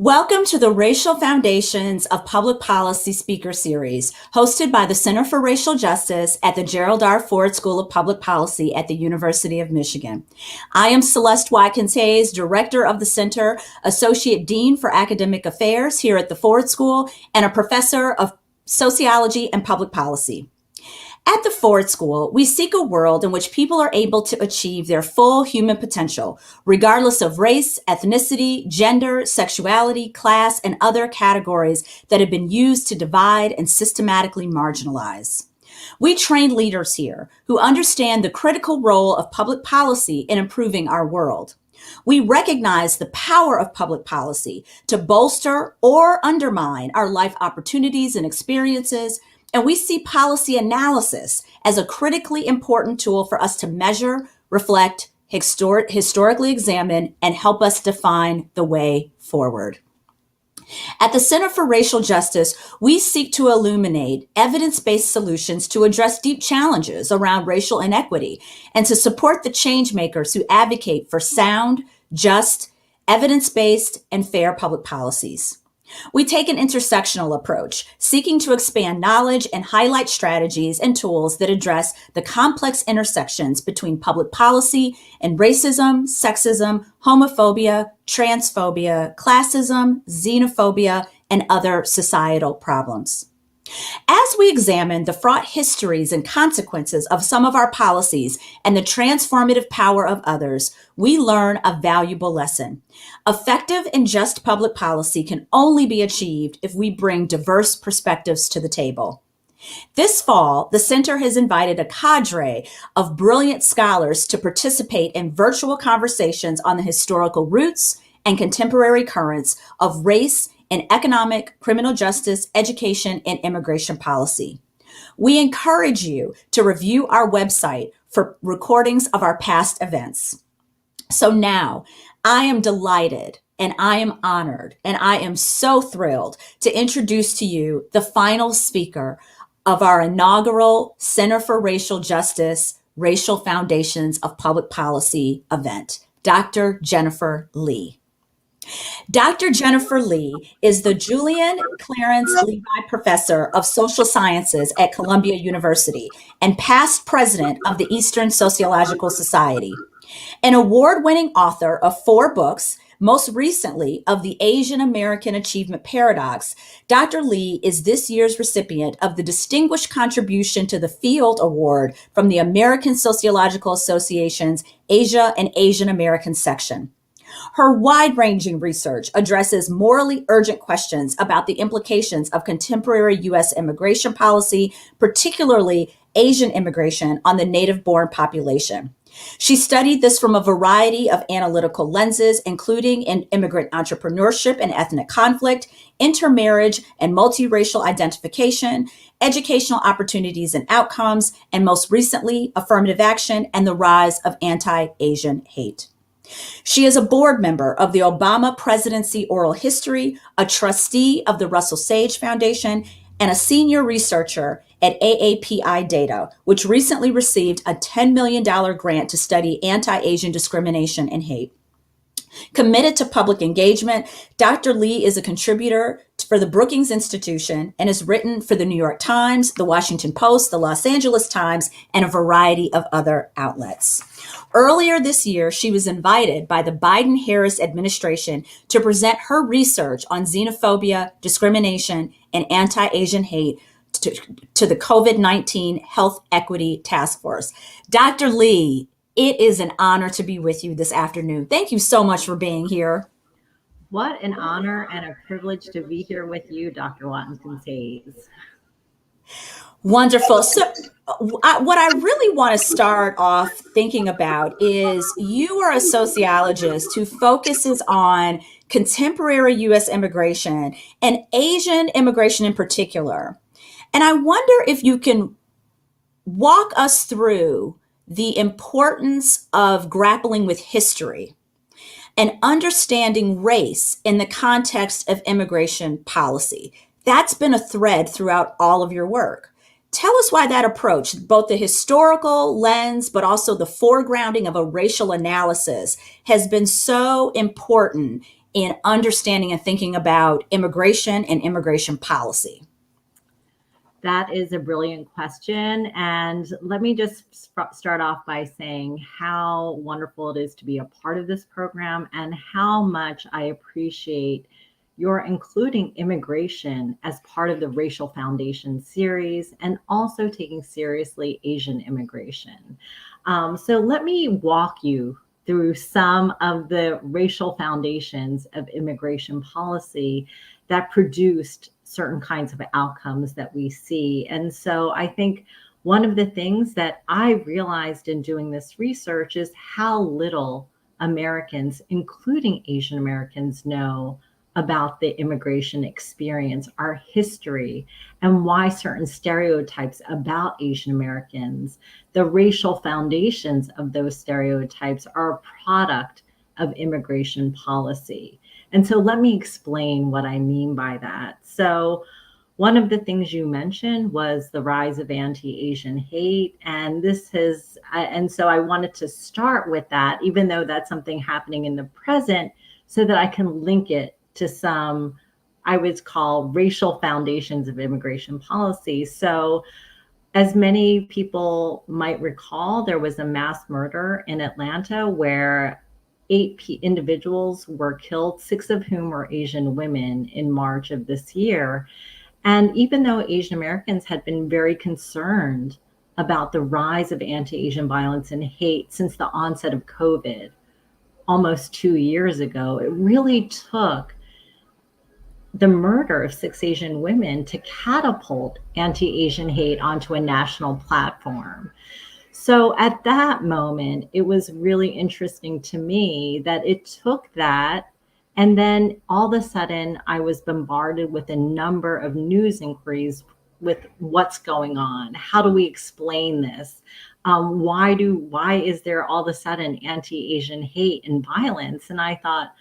Welcome to the Racial Foundations of Public Policy Speaker Series, hosted by the Center for Racial Justice at the Gerald R. Ford School of Public Policy at the University of Michigan. I am Celeste Watkins Hayes, Director of the Center, Associate Dean for Academic Affairs here at the Ford School, and a Professor of Sociology and Public Policy. At the Ford School, we seek a world in which people are able to achieve their full human potential, regardless of race, ethnicity, gender, sexuality, class, and other categories that have been used to divide and systematically marginalize. We train leaders here who understand the critical role of public policy in improving our world. We recognize the power of public policy to bolster or undermine our life opportunities and experiences, and we see policy analysis as a critically important tool for us to measure, reflect, historically examine, and help us define the way forward. At the Center for Racial Justice, we seek to illuminate evidence-based solutions to address deep challenges around racial inequity and to support the change makers who advocate for sound, just, evidence-based, and fair public policies. We take an intersectional approach, seeking to expand knowledge and highlight strategies and tools that address the complex intersections between public policy and racism, sexism, homophobia, transphobia, classism, xenophobia, and other societal problems. As we examine the fraught histories and consequences of some of our policies and the transformative power of others, we learn a valuable lesson. Effective and just public policy can only be achieved if we bring diverse perspectives to the table. This fall, the Center has invited a cadre of brilliant scholars to participate in virtual conversations on the historical roots and contemporary currents of race in economic, criminal justice, education, and immigration policy. We encourage you to review our website for recordings of our past events. So now, I am delighted and I am honored and I am so thrilled to introduce to you the final speaker of our inaugural Center for Racial Justice, Racial Foundations of Public Policy event, Dr. Jennifer Lee. Dr. Jennifer Lee is the Julian Clarence Levi Professor of Social Sciences at Columbia University and past president of the Eastern Sociological Society. An award-winning author of 4 books, most recently of the Asian American Achievement Paradox, Dr. Lee is this year's recipient of the Distinguished Contribution to the Field Award from the American Sociological Association's Asia and Asian American section. Her wide-ranging research addresses morally urgent questions about the implications of contemporary U.S. immigration policy, particularly Asian immigration, on the native-born population. She studied this from a variety of analytical lenses, including in immigrant entrepreneurship and ethnic conflict, intermarriage and multiracial identification, educational opportunities and outcomes, and most recently, affirmative action and the rise of anti-Asian hate. She is a board member of the Obama Presidency Oral History, a trustee of the Russell Sage Foundation, and a senior researcher at AAPI Data, which recently received a $10 million grant to study anti-Asian discrimination and hate. Committed to public engagement, Dr. Lee is a contributor for the Brookings Institution and has written for the New York Times, the Washington Post, the Los Angeles Times, and a variety of other outlets. Earlier this year, she was invited by the Biden-Harris administration to present her research on xenophobia, discrimination, and anti-Asian hate to the COVID-19 Health Equity Task Force. Dr. Lee, it is an honor to be with you this afternoon. Thank you so much for being here. What an honor and a privilege to be here with you, Dr. Watkins Hayes. Wonderful. So what I really want to start off thinking about is you are a sociologist who focuses on contemporary U.S. immigration and Asian immigration in particular. And I wonder if you can walk us through the importance of grappling with history and understanding race in the context of immigration policy. That's been a thread throughout all of your work. Tell us why that approach, both the historical lens, but also the foregrounding of a racial analysis, has been so important in understanding and thinking about immigration and immigration policy? That is a brilliant question. And let me just start off by saying how wonderful it is to be a part of this program and how much I appreciate your including immigration as part of the Racial Foundation series and also taking seriously Asian immigration. So let me walk you through some of the racial foundations of immigration policy that produced certain kinds of outcomes that we see. And so I think one of the things that I realized in doing this research is how little Americans, including Asian Americans, know about the immigration experience, our history, and why certain stereotypes about Asian Americans, the racial foundations of those stereotypes, are a product of immigration policy. And so let me explain what I mean by that. So one of the things you mentioned was the rise of anti-Asian hate. And so I wanted to start with that, even though that's something happening in the present, so that I can link it to some, I would call, racial foundations of immigration policy. So as many people might recall, there was a mass murder in Atlanta where eight individuals were killed, six of whom were Asian women in March of this year. And even though Asian Americans had been very concerned about the rise of anti-Asian violence and hate since the onset of COVID, almost 2 years ago, it really took the murder of six Asian women to catapult anti-Asian hate onto a national platform. So at that moment, it was really interesting to me that it took that. And then all of a sudden, I was bombarded with a number of news inquiries with what's going on. How do we explain this? Why is there all of a sudden anti-Asian hate and violence? And I thought,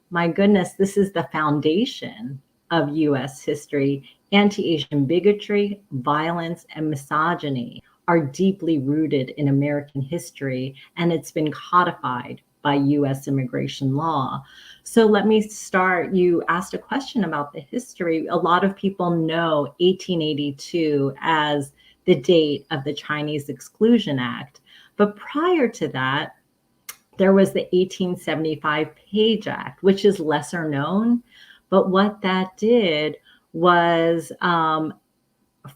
my goodness, this is the foundation of US history. Anti-Asian bigotry, violence, and misogyny are deeply rooted in American history, and it's been codified by US immigration law. So let me start. You asked a question about the history. A lot of people know 1882 as the date of the Chinese Exclusion Act. But prior to that, there was the 1875 Page Act, which is lesser known. But what that did was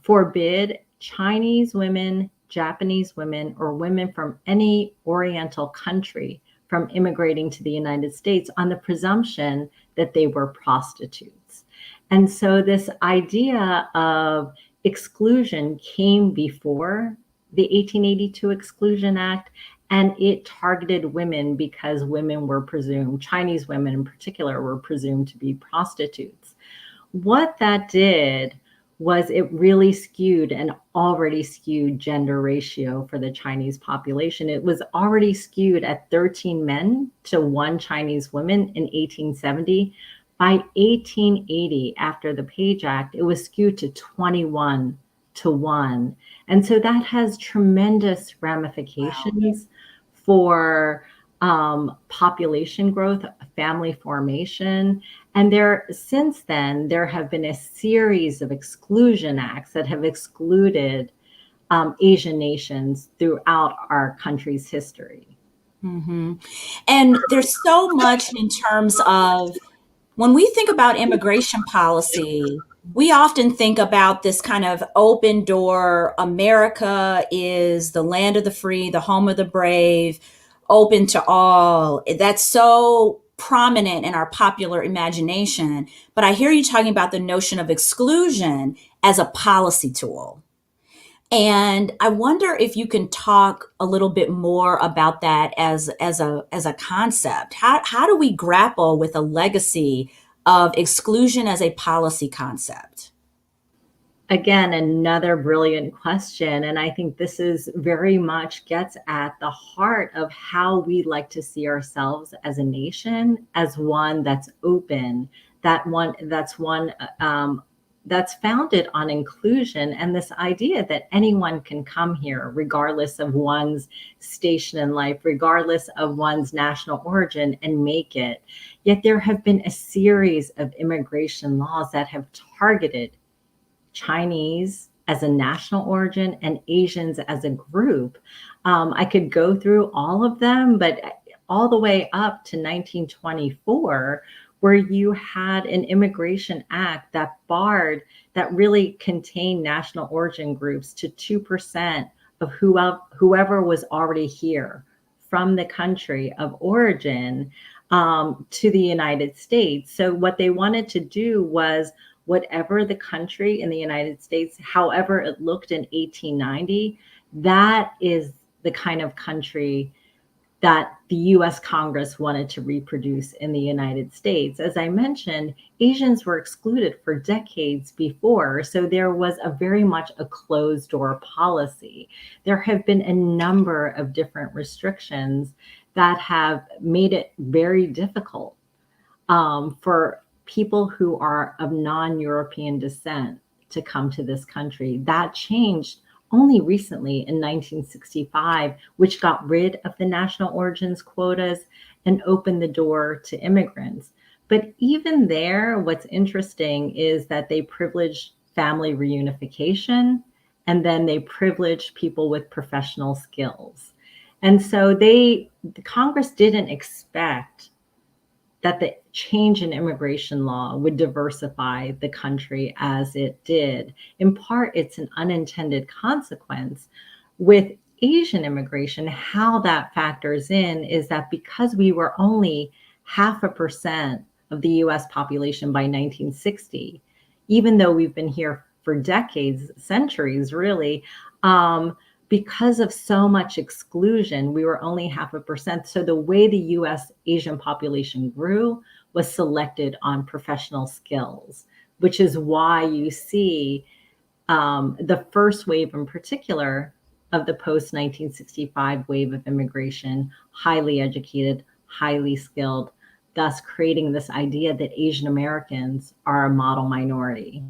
forbid Chinese women, Japanese women, or women from any Oriental country from immigrating to the United States on the presumption that they were prostitutes. And so this idea of exclusion came before the 1882 Exclusion Act, and it targeted women because women were presumed, Chinese women in particular, were presumed to be prostitutes. What that did was it really skewed an already skewed gender ratio for the Chinese population. It was already skewed at 13 men to 1 Chinese woman in 1870. By 1880, after the Page Act, it was skewed to 21 to 1. And so that has tremendous ramifications for population growth, family formation. And since then, there have been a series of exclusion acts that have excluded Asian nations throughout our country's history. Mm-hmm. And there's so much in terms of when we think about immigration policy, we often think about this kind of open door. America is the land of the free, the home of the brave, open to all. That's so prominent in our popular imagination. But I hear you talking about the notion of exclusion as a policy tool. And I wonder if you can talk a little bit more about that as a concept. How do we grapple with a legacy of exclusion as a policy concept? Again, another brilliant question. And I think this is very much gets at the heart of how we like to see ourselves as a nation, as one that's open, that's one that's founded on inclusion and this idea that anyone can come here regardless of one's station in life, regardless of one's national origin, and make it. Yet there have been a series of immigration laws that have targeted Chinese as a national origin and Asians as a group. I could go through all of them, but all the way up to 1924, where you had an immigration act that really contained national origin groups to 2% of whoever was already here from the country of origin to the United States. So what they wanted to do was whatever the country in the United States, however it looked in 1890, that is the kind of country that the US Congress wanted to reproduce in the United States. As I mentioned, Asians were excluded for decades before, so there was a very much a closed door policy. There have been a number of different restrictions that have made it very difficult for people who are of non-European descent to come to this country. That changed only recently in 1965, which got rid of the national origins quotas and opened the door to immigrants. But even there, what's interesting is that they privileged family reunification, and then they privileged people with professional skills. And so the Congress didn't expect that the change in immigration law would diversify the country as it did. In part, it's an unintended consequence. With Asian immigration, how that factors in is that because we were only 0.5% of the US population by 1960, even though we've been here for decades, centuries really, because of so much exclusion, we were only 0.5%. So the way the US Asian population grew was selected on professional skills, which is why you see the first wave in particular of the post-1965 wave of immigration, highly educated, highly skilled, thus creating this idea that Asian Americans are a model minority.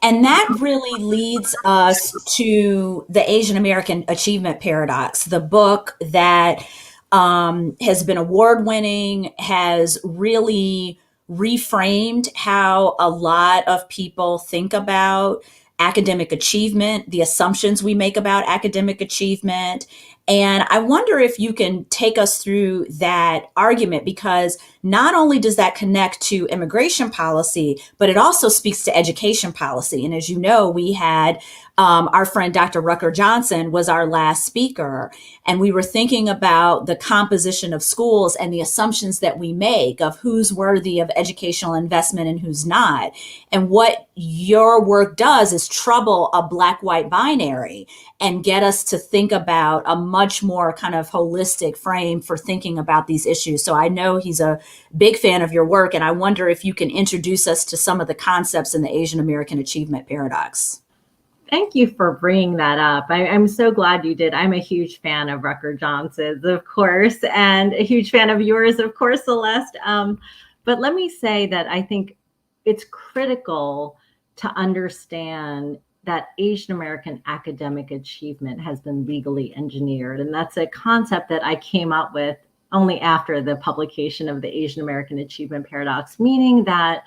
And that really leads us to the Asian American Achievement Paradox, the book that has been award winning, has really reframed how a lot of people think about academic achievement, the assumptions we make about academic achievement. And I wonder if you can take us through that argument, because not only does that connect to immigration policy, but it also speaks to education policy. And as you know, we had our friend Dr. Rucker Johnson was our last speaker, and we were thinking about the composition of schools and the assumptions that we make of who's worthy of educational investment and who's not. And what your work does is trouble a black-white binary and get us to think about a much more kind of holistic frame for thinking about these issues. So I know he's a big fan of your work, and I wonder if you can introduce us to some of the concepts in the Asian American Achievement Paradox. Thank you for bringing that up. I'm so glad you did. I'm a huge fan of Rucker Johnson's, of course, and a huge fan of yours, of course, Celeste. But let me say that I think it's critical to understand that Asian American academic achievement has been legally engineered. And that's a concept that I came up with only after the publication of the Asian American Achievement Paradox, meaning that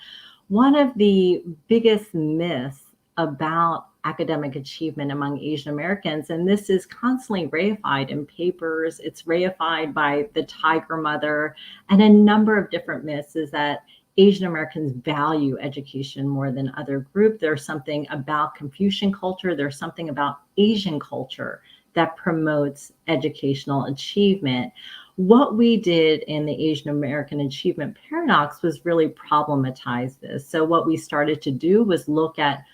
one of the biggest myths about academic achievement among Asian Americans, and this is constantly reified in papers, it's reified by the Tiger Mother, and a number of different myths, is that Asian Americans value education more than other groups. There's something about Confucian culture, there's something about Asian culture that promotes educational achievement. What we did in the Asian American Achievement Paradox was really problematize this. So what we started to do was look at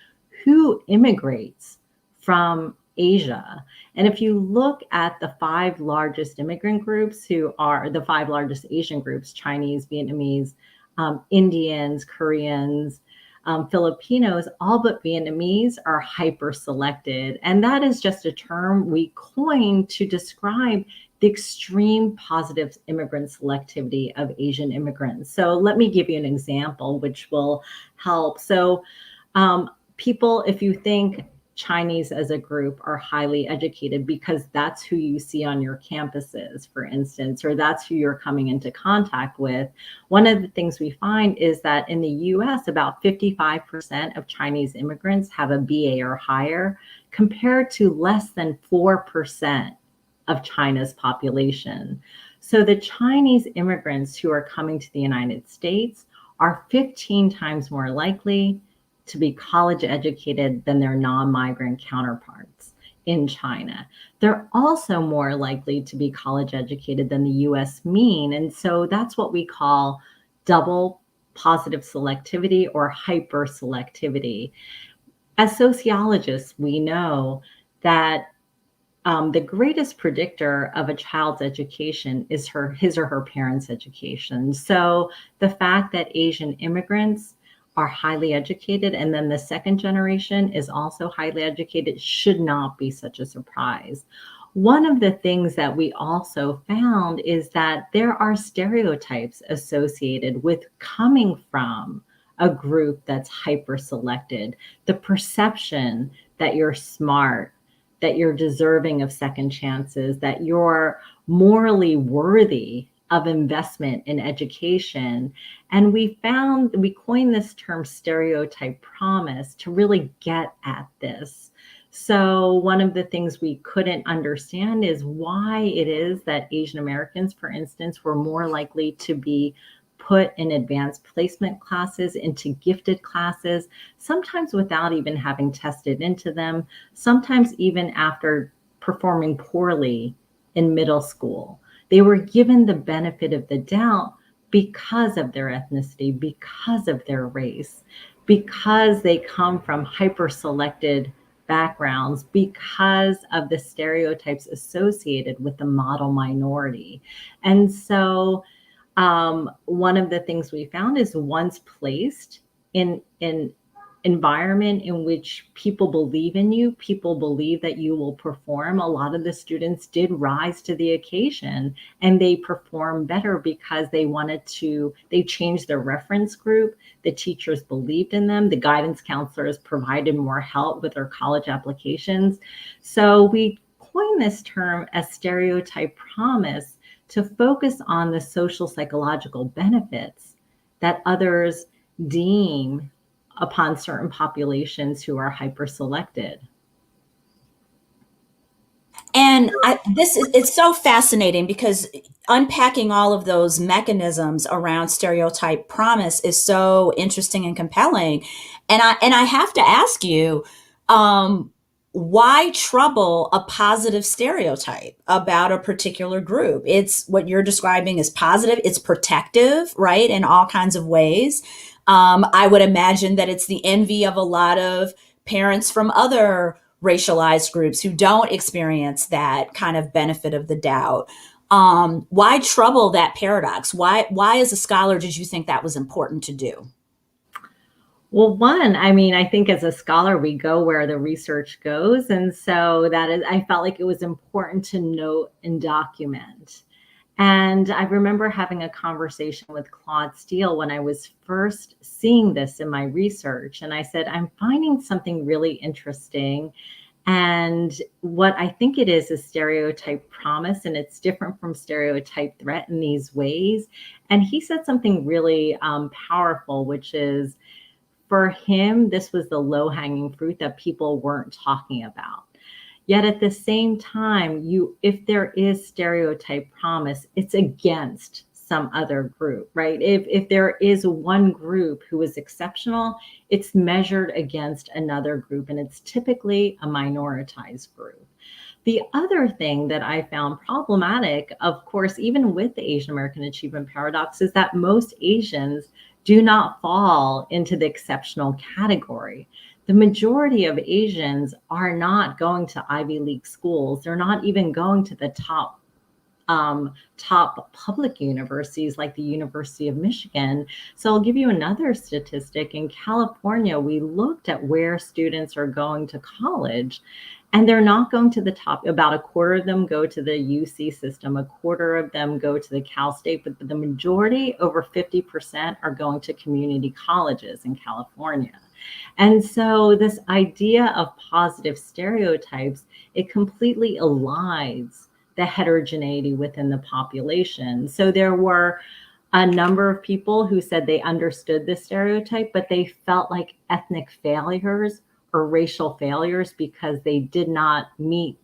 who immigrates from Asia. And if you look at the 5 largest immigrant groups, who are the 5 largest Asian groups, Chinese, Vietnamese, Indians, Koreans, Filipinos, all but Vietnamese are hyper selected. And that is just a term we coined to describe the extreme positive immigrant selectivity of Asian immigrants. So let me give you an example which will help. So People, if you think Chinese as a group are highly educated because that's who you see on your campuses, for instance, or that's who you're coming into contact with. One of the things we find is that in the US, about 55% of Chinese immigrants have a BA or higher, compared to less than 4% of China's population. So the Chinese immigrants who are coming to the United States are 15 times more likely to be college educated than their non-migrant counterparts in China. They're also more likely to be college educated than the US mean. And so that's what we call double positive selectivity or hyper selectivity. As sociologists, we know that the greatest predictor of a child's education is his or her parents' education. So the fact that Asian immigrants are highly educated and then the second generation is also highly educated should not be such a surprise. One of the things that we also found is that there are stereotypes associated with coming from a group that's hyper selected. The perception that you're smart, that you're deserving of second chances, that you're morally worthy of investment in education. And we coined this term stereotype promise to really get at this. So one of the things we couldn't understand is why it is that Asian Americans, for instance, were more likely to be put in advanced placement classes, into gifted classes, sometimes without even having tested into them, sometimes even after performing poorly in middle school. They were given the benefit of the doubt because of their ethnicity, because of their race, because they come from hyper-selected backgrounds, because of the stereotypes associated with the model minority. And so one of the things we found is once placed in an environment in which people believe in you, people believe that you will perform, a lot of the students did rise to the occasion and they performed better because they changed their reference group. The teachers believed in them. The guidance counselors provided more help with their college applications. So we coined this term as stereotype promise to focus on the social psychological benefits that others deem upon certain populations who are hyper selected. And it's so fascinating because unpacking all of those mechanisms around stereotype promise is so interesting and compelling. And I have to ask you, um, why trouble a positive stereotype about a particular group? It's what you're describing as positive. It's protective, right, in all kinds of ways. I would imagine that it's the envy of a lot of parents from other racialized groups who don't experience that kind of benefit of the doubt. Why trouble that paradox? Why, as a scholar, did you think that was important to do? Well, one, I mean, I think as a scholar, we go where the research goes. And so I felt like it was important to note and document. And I remember having a conversation with Claude Steele when I was first seeing this in my research. And I said, I'm finding something really interesting. And what I think it is stereotype promise, and it's different from stereotype threat in these ways. And he said something really powerful, which is for him, this was the low hanging fruit that people weren't talking about. Yet at the same time, if there is stereotype promise, it's against some other group, right? If there is one group who is exceptional, it's measured against another group, and it's typically a minoritized group. The other thing that I found problematic, of course, even with the Asian American Achievement Paradox, is that most Asians do not fall into the exceptional category. The majority of Asians are not going to Ivy League schools. They're not even going to the top public universities like the University of Michigan. So I'll give you another statistic. In California, we looked at where students are going to college, and they're not going to the top. About a quarter of them go to the UC system, a quarter of them go to the Cal State, but the majority, over 50%, are going to community colleges in California. And so this idea of positive stereotypes, it completely elides the heterogeneity within the population. So there were a number of people who said they understood the stereotype, but they felt like ethnic failures or racial failures because they did not meet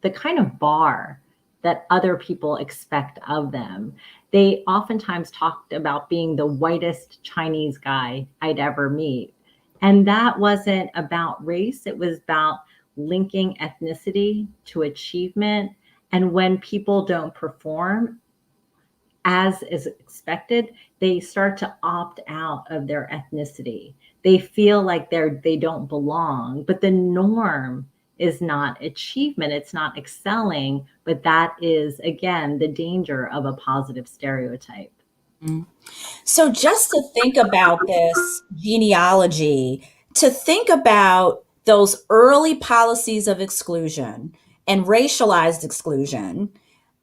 the kind of bar that other people expect of them. They oftentimes talked about being the whitest Chinese guy I'd ever meet. And that wasn't about race, it was about linking ethnicity to achievement. And when people don't perform as is expected, they start to opt out of their ethnicity. They feel like they don't belong, but the norm is not achievement, it's not excelling, but that is again the danger of a positive stereotype. So, just to think about this genealogy, to think about those early policies of exclusion and racialized exclusion,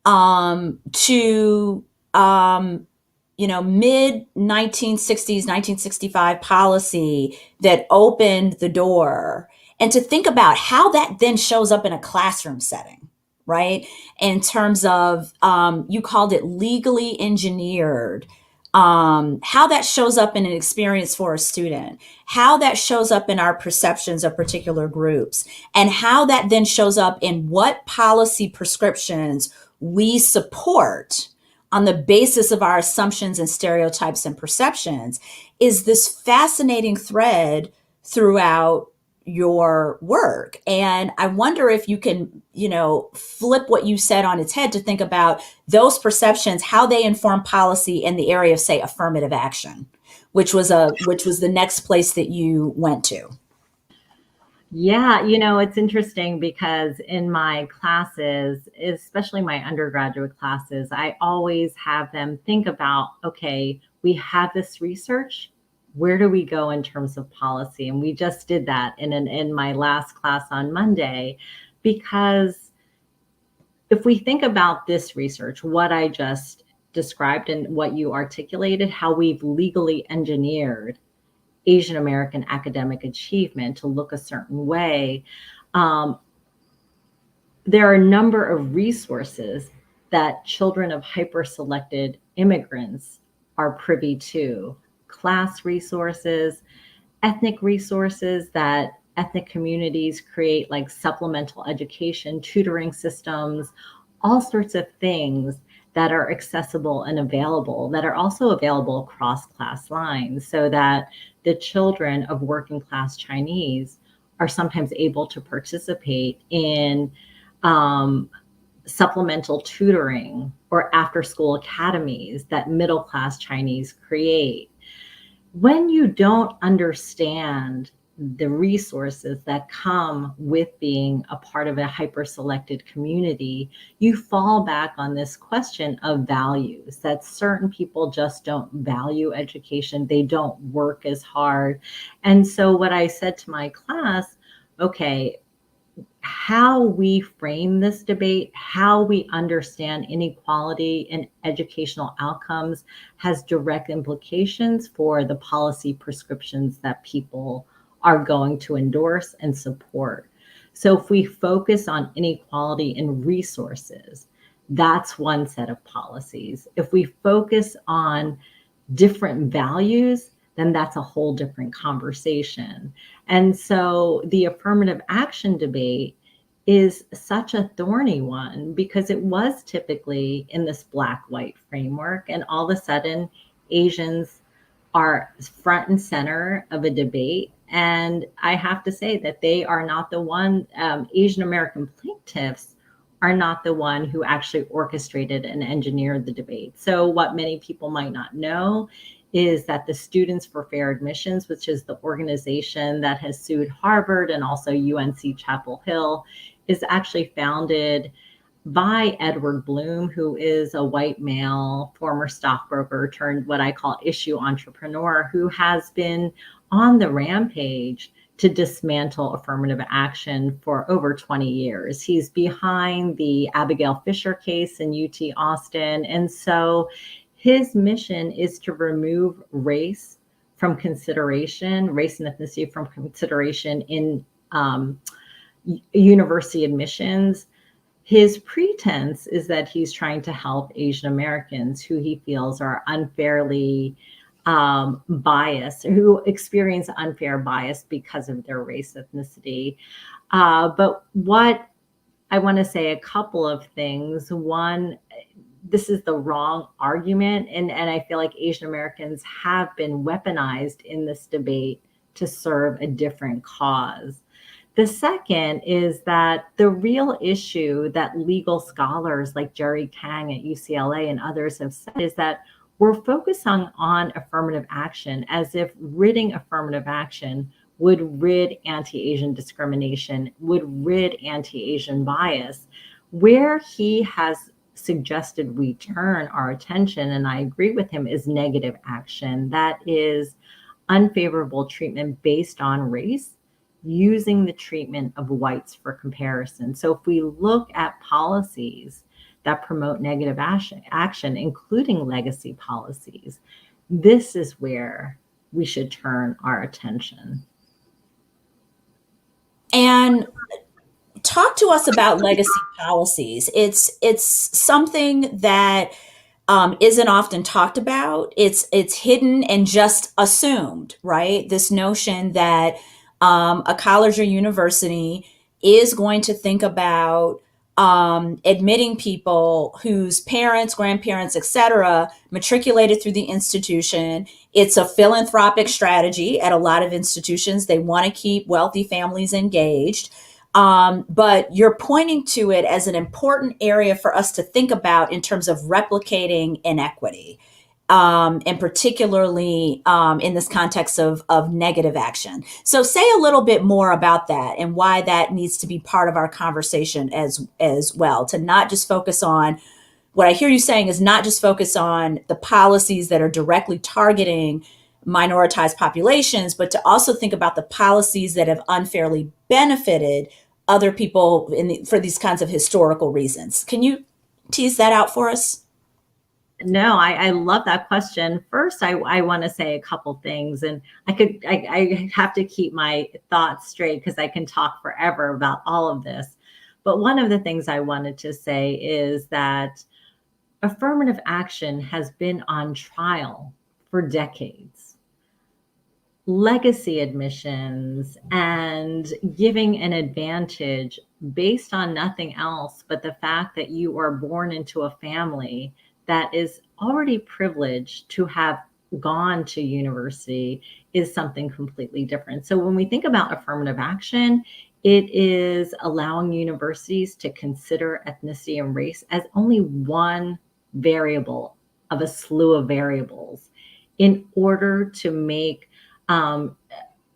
to mid 1960s 1965 policy that opened the door, and to think about how that then shows up in a classroom setting, right? In terms of, you called it legally engineered, how that shows up in an experience for a student, how that shows up in our perceptions of particular groups, and how that then shows up in what policy prescriptions we support on the basis of our assumptions and stereotypes and perceptions, is this fascinating thread throughout your work. And I wonder if you can, flip what you said on its head to think about those perceptions, how they inform policy in the area of, say, affirmative action, which was the next place that you went to. Yeah, it's interesting because in my classes, especially my undergraduate classes, I always have them think about, okay, we have this research. Where do we go in terms of policy? And we just did that in my last class on Monday, because if we think about this research, what I just described and what you articulated, how we've legally engineered Asian American academic achievement to look a certain way, um, there are a number of resources that children of hyper-selected immigrants are privy to. Class resources, ethnic resources that ethnic communities create, like supplemental education, tutoring systems, all sorts of things that are accessible and available, that are also available across class lines, so that the children of working class Chinese are sometimes able to participate in um, supplemental tutoring or after school academies that middle class Chinese create. When you don't understand the resources that come with being a part of a hyper selected community, you fall back on this question of values, that certain people just don't value education. They don't work as hard. And so what I said to my class, okay, how we frame this debate, how we understand inequality in educational outcomes has direct implications for the policy prescriptions that people are going to endorse and support. So if we focus on inequality in resources, that's one set of policies. If we focus on different values, then that's a whole different conversation. And so the affirmative action debate is such a thorny one because it was typically in this black white framework, and all of a sudden Asians are front and center of a debate. And I have to say that they are not the one, Asian American plaintiffs are not the one who actually orchestrated and engineered the debate. So what many people might not know is that the Students for Fair Admissions, which is the organization that has sued Harvard and also UNC Chapel Hill, is actually founded by Edward Bloom, who is a white male, former stockbroker turned what I call issue entrepreneur, who has been on the rampage to dismantle affirmative action for over 20 years. He's behind the Abigail Fisher case in UT Austin. And so his mission is to remove race from consideration, race and ethnicity from consideration in university admissions. His pretense is that he's trying to help Asian Americans who he feels are unfairly biased, who experience unfair bias because of their race, ethnicity. But what I want to say a couple of things. One, this is the wrong argument. And I feel like Asian Americans have been weaponized in this debate to serve a different cause. The second is that the real issue that legal scholars like Jerry Kang at UCLA and others have said is that we're focusing on affirmative action as if ridding affirmative action would rid anti-Asian discrimination, would rid anti-Asian bias. Where he has suggested we turn our attention, and I agree with him, is negative action. That is unfavorable treatment based on race, using the treatment of whites for comparison. So if we look at policies that promote negative action, including legacy policies, this is where we should turn our attention. And talk to us about legacy policies. It's something that isn't often talked about. It's hidden and just assumed, right? This notion that a college or university is going to think about admitting people whose parents, grandparents, etc., matriculated through the institution. It's a philanthropic strategy at a lot of institutions. They want to keep wealthy families engaged. But you're pointing to it as an important area for us to think about in terms of replicating inequity, and particularly in this context of negative action. So say a little bit more about that and why that needs to be part of our conversation as well, to not just focus on what I hear you saying is not just focus on the policies that are directly targeting minoritized populations, but to also think about the policies that have unfairly benefited other people for these kinds of historical reasons. Can you tease that out for us? No, I love that question. First, I want to say a couple things, and I have to keep my thoughts straight because I can talk forever about all of this. But one of the things I wanted to say is that affirmative action has been on trial for decades. Legacy admissions and giving an advantage based on nothing else but the fact that you are born into a family that is already privileged to have gone to university is something completely different. So when we think about affirmative action, it is allowing universities to consider ethnicity and race as only one variable of a slew of variables in order to make an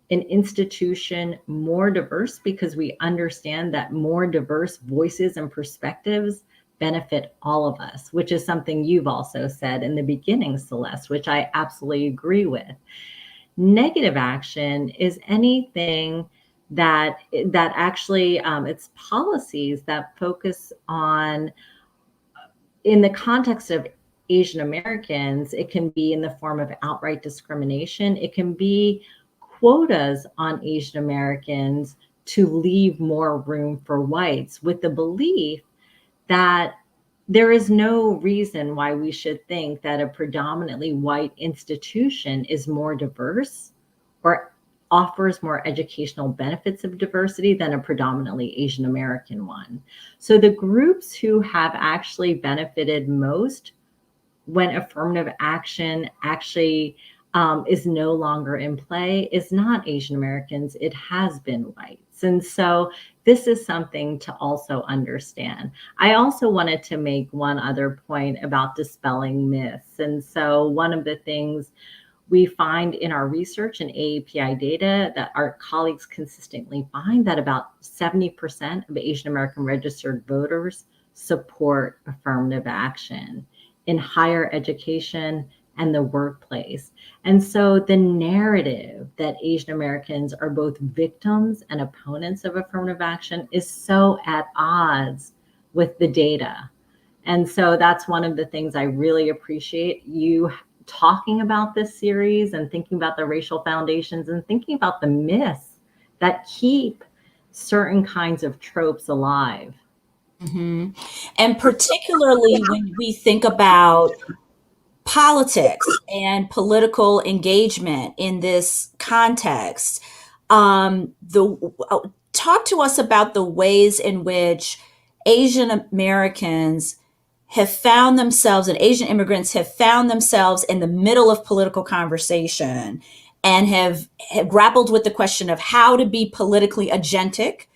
institution more diverse, because we understand that more diverse voices and perspectives benefit all of us, which is something you've also said in the beginning, Celeste, which I absolutely agree with. Negative action is anything that actually it's policies that focus on, in the context of Asian Americans, it can be in the form of outright discrimination. It can be quotas on Asian Americans to leave more room for whites, with the belief that there is no reason why we should think that a predominantly white institution is more diverse or offers more educational benefits of diversity than a predominantly Asian American one. So the groups who have actually benefited most when affirmative action actually is no longer in play is not Asian Americans, it has been whites. And so this is something to also understand. I also wanted to make one other point about dispelling myths. And so one of the things we find in our research and AAPI data that our colleagues consistently find that about 70% of Asian American registered voters support affirmative action in higher education and the workplace. And so the narrative that Asian Americans are both victims and opponents of affirmative action is so at odds with the data. And so that's one of the things I really appreciate you talking about this series and thinking about the racial foundations and thinking about the myths that keep certain kinds of tropes alive. Hmm. And particularly when we think about politics and political engagement in this context, the talk to us about the ways in which Asian Americans have found themselves and Asian immigrants have found themselves in the middle of political conversation and have grappled with the question of how to be politically agentic,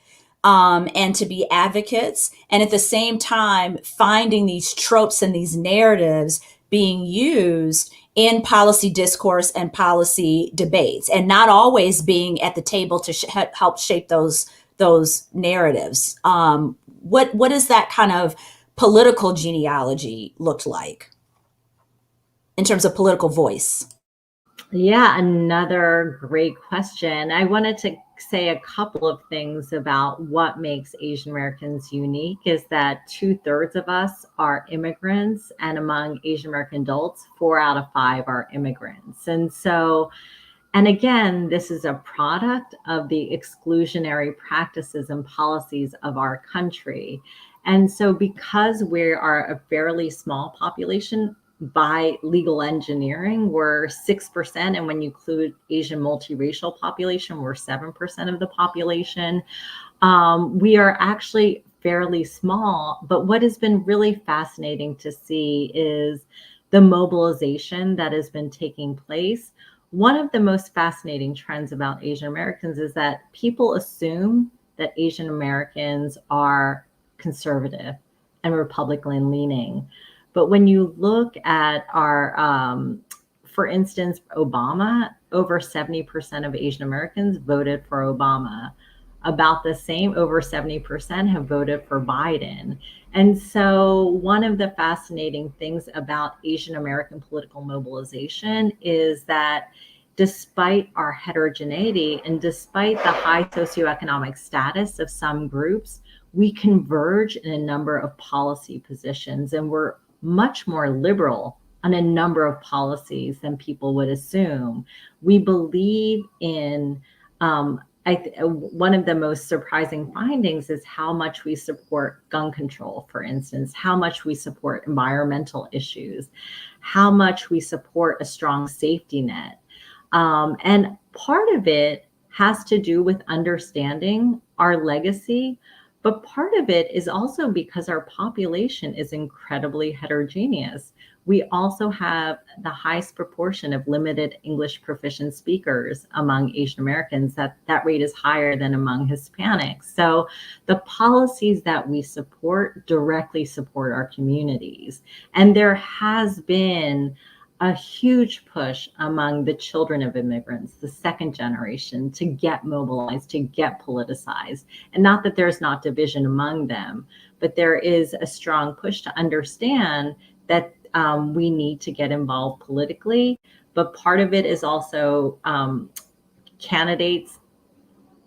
and to be advocates, and at the same time finding these tropes and these narratives being used in policy discourse and policy debates, and not always being at the table to help shape those narratives. What does that kind of political genealogy look like in terms of political voice? Yeah, another great question. I wanted to say a couple of things about what makes Asian Americans unique is that 2/3 of us are immigrants, and among Asian American adults, 4 out of 5 are immigrants. And again, this is a product of the exclusionary practices and policies of our country. And so, because we are a fairly small population, by legal engineering, we're 6%. And when you include Asian multiracial population, we're 7% of the population. We are actually fairly small. But what has been really fascinating to see is the mobilization that has been taking place. One of the most fascinating trends about Asian Americans is that people assume that Asian Americans are conservative and Republican leaning. But when you look at for instance, Obama, over 70% of Asian Americans voted for Obama. About the same, over 70% have voted for Biden. And so, one of the fascinating things about Asian American political mobilization is that despite our heterogeneity and despite the high socioeconomic status of some groups, we converge in a number of policy positions, and we're much more liberal on a number of policies than people would assume. We believe in one of the most surprising findings is how much we support gun control, for instance, how much we support environmental issues, how much we support a strong safety net. And part of it has to do with understanding our legacy, but part of it is also because our population is incredibly heterogeneous. We also have the highest proportion of limited English proficient speakers among Asian Americans. That rate is higher than among Hispanics. So the policies that we support directly support our communities. And there has been a huge push among the children of immigrants, the second generation, to get mobilized, to get politicized. And not that there's not division among them, but there is a strong push to understand that we need to get involved politically. But part of it is also candidates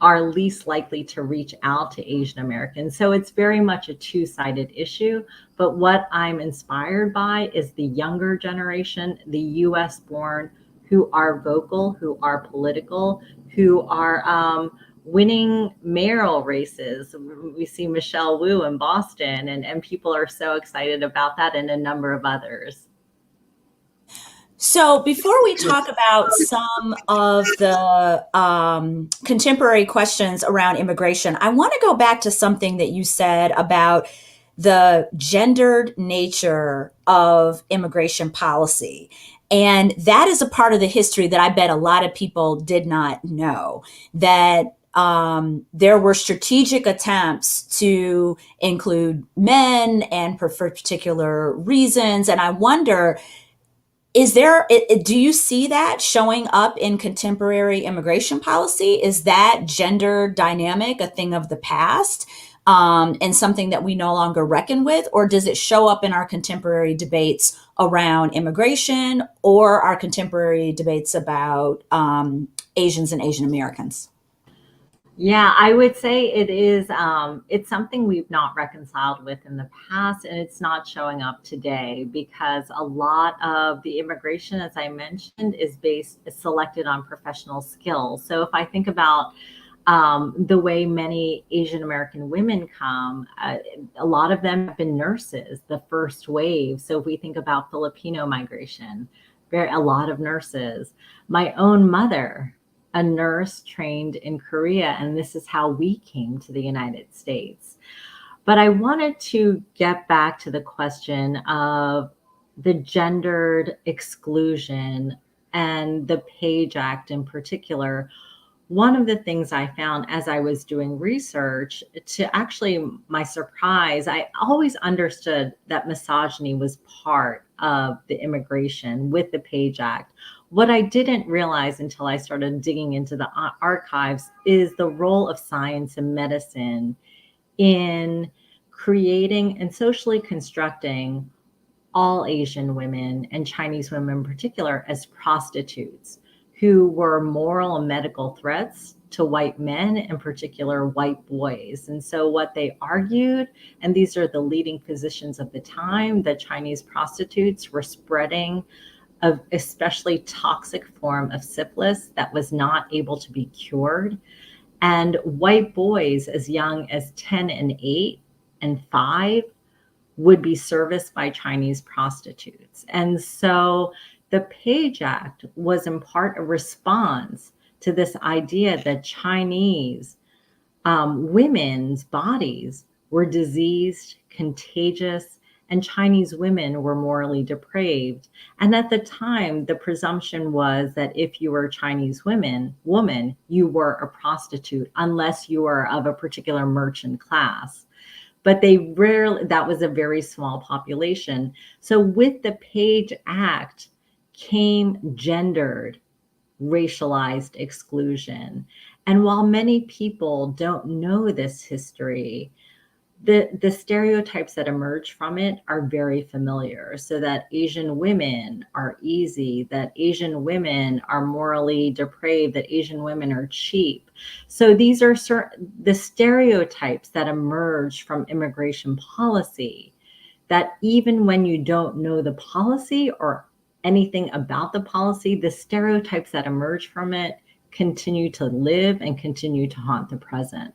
are least likely to reach out to Asian Americans. So it's very much a two-sided issue. But what I'm inspired by is the younger generation, the US born, who are vocal, who are political, who are winning mayoral races. We see Michelle Wu in Boston, and people are so excited about that, and a number of others. So, before we talk about some of the contemporary questions around immigration, I want to go back to something that you said about the gendered nature of immigration policy. And that is a part of the history that I bet a lot of people did not know, that there were strategic attempts to include men and for particular reasons. And I wonder, do you see that showing up in contemporary immigration policy? Is that gender dynamic a thing of the past, and something that we no longer reckon with? Or does it show up in our contemporary debates around immigration or our contemporary debates about Asians and Asian Americans? Yeah, I would say it is, it's something we've not reconciled with in the past, and it's not showing up today because a lot of the immigration, as I mentioned, is selected on professional skills. So if I think about the way many Asian American women come, a lot of them have been nurses, the first wave. So if we think about Filipino migration, a lot of nurses. My own mother, a nurse trained in Korea, and this is how we came to the United States. But I wanted to get back to the question of the gendered exclusion and the Page Act in particular. One of the things I found as I was doing research, to actually my surprise, I always understood that misogyny was part of the immigration with the Page Act. What I didn't realize until I started digging into the archives is the role of science and medicine in creating and socially constructing all Asian women and Chinese women in particular as prostitutes who were moral and medical threats to white men, in particular white boys. And so what they argued, and these are the leading physicians of the time, that Chinese prostitutes were spreading of especially toxic form of syphilis that was not able to be cured. And white boys as young as 10 and 8 and 5 would be serviced by Chinese prostitutes. And so the Page Act was in part a response to this idea that Chinese women's bodies were diseased, contagious, and Chinese women were morally depraved. And at the time, the presumption was that if you were a Chinese woman, you were a prostitute, unless you were of a particular merchant class. But they rarely, that was a very small population. So with the Page Act came gendered, racialized exclusion. And while many people don't know this history, the stereotypes that emerge from it are very familiar. So that Asian women are easy, that Asian women are morally depraved, that Asian women are cheap. So these are the stereotypes that emerge from immigration policy, that even when you don't know the policy or anything about the policy, the stereotypes that emerge from it continue to live and continue to haunt the present.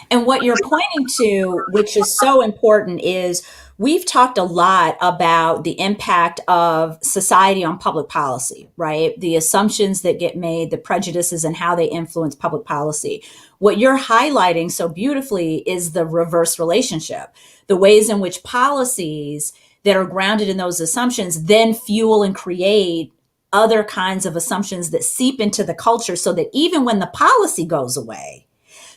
And what you're pointing to, which is so important, is we've talked a lot about the impact of society on public policy, right? The assumptions that get made, the prejudices, and how they influence public policy. What you're highlighting so beautifully is the reverse relationship, the ways in which policies that are grounded in those assumptions then fuel and create other kinds of assumptions that seep into the culture so that even when the policy goes away,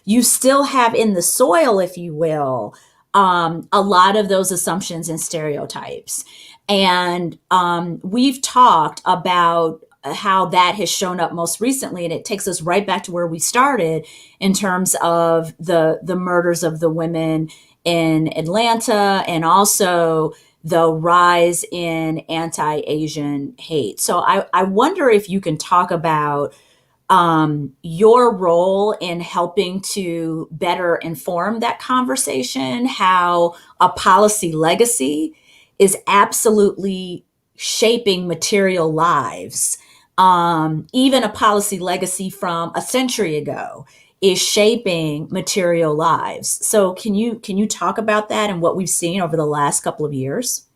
you still have in the soil, if you will, a lot of those assumptions and stereotypes. And we've talked about how that has shown up most recently, and it takes us right back to where we started in terms of the murders of the women in Atlanta, and also the rise in anti-Asian hate. So I wonder if you can talk about your role in helping to better inform that conversation, how a policy legacy is absolutely shaping material lives. Even a policy legacy from a century ago is shaping material lives. So can you talk about that and what we've seen over the last couple of years?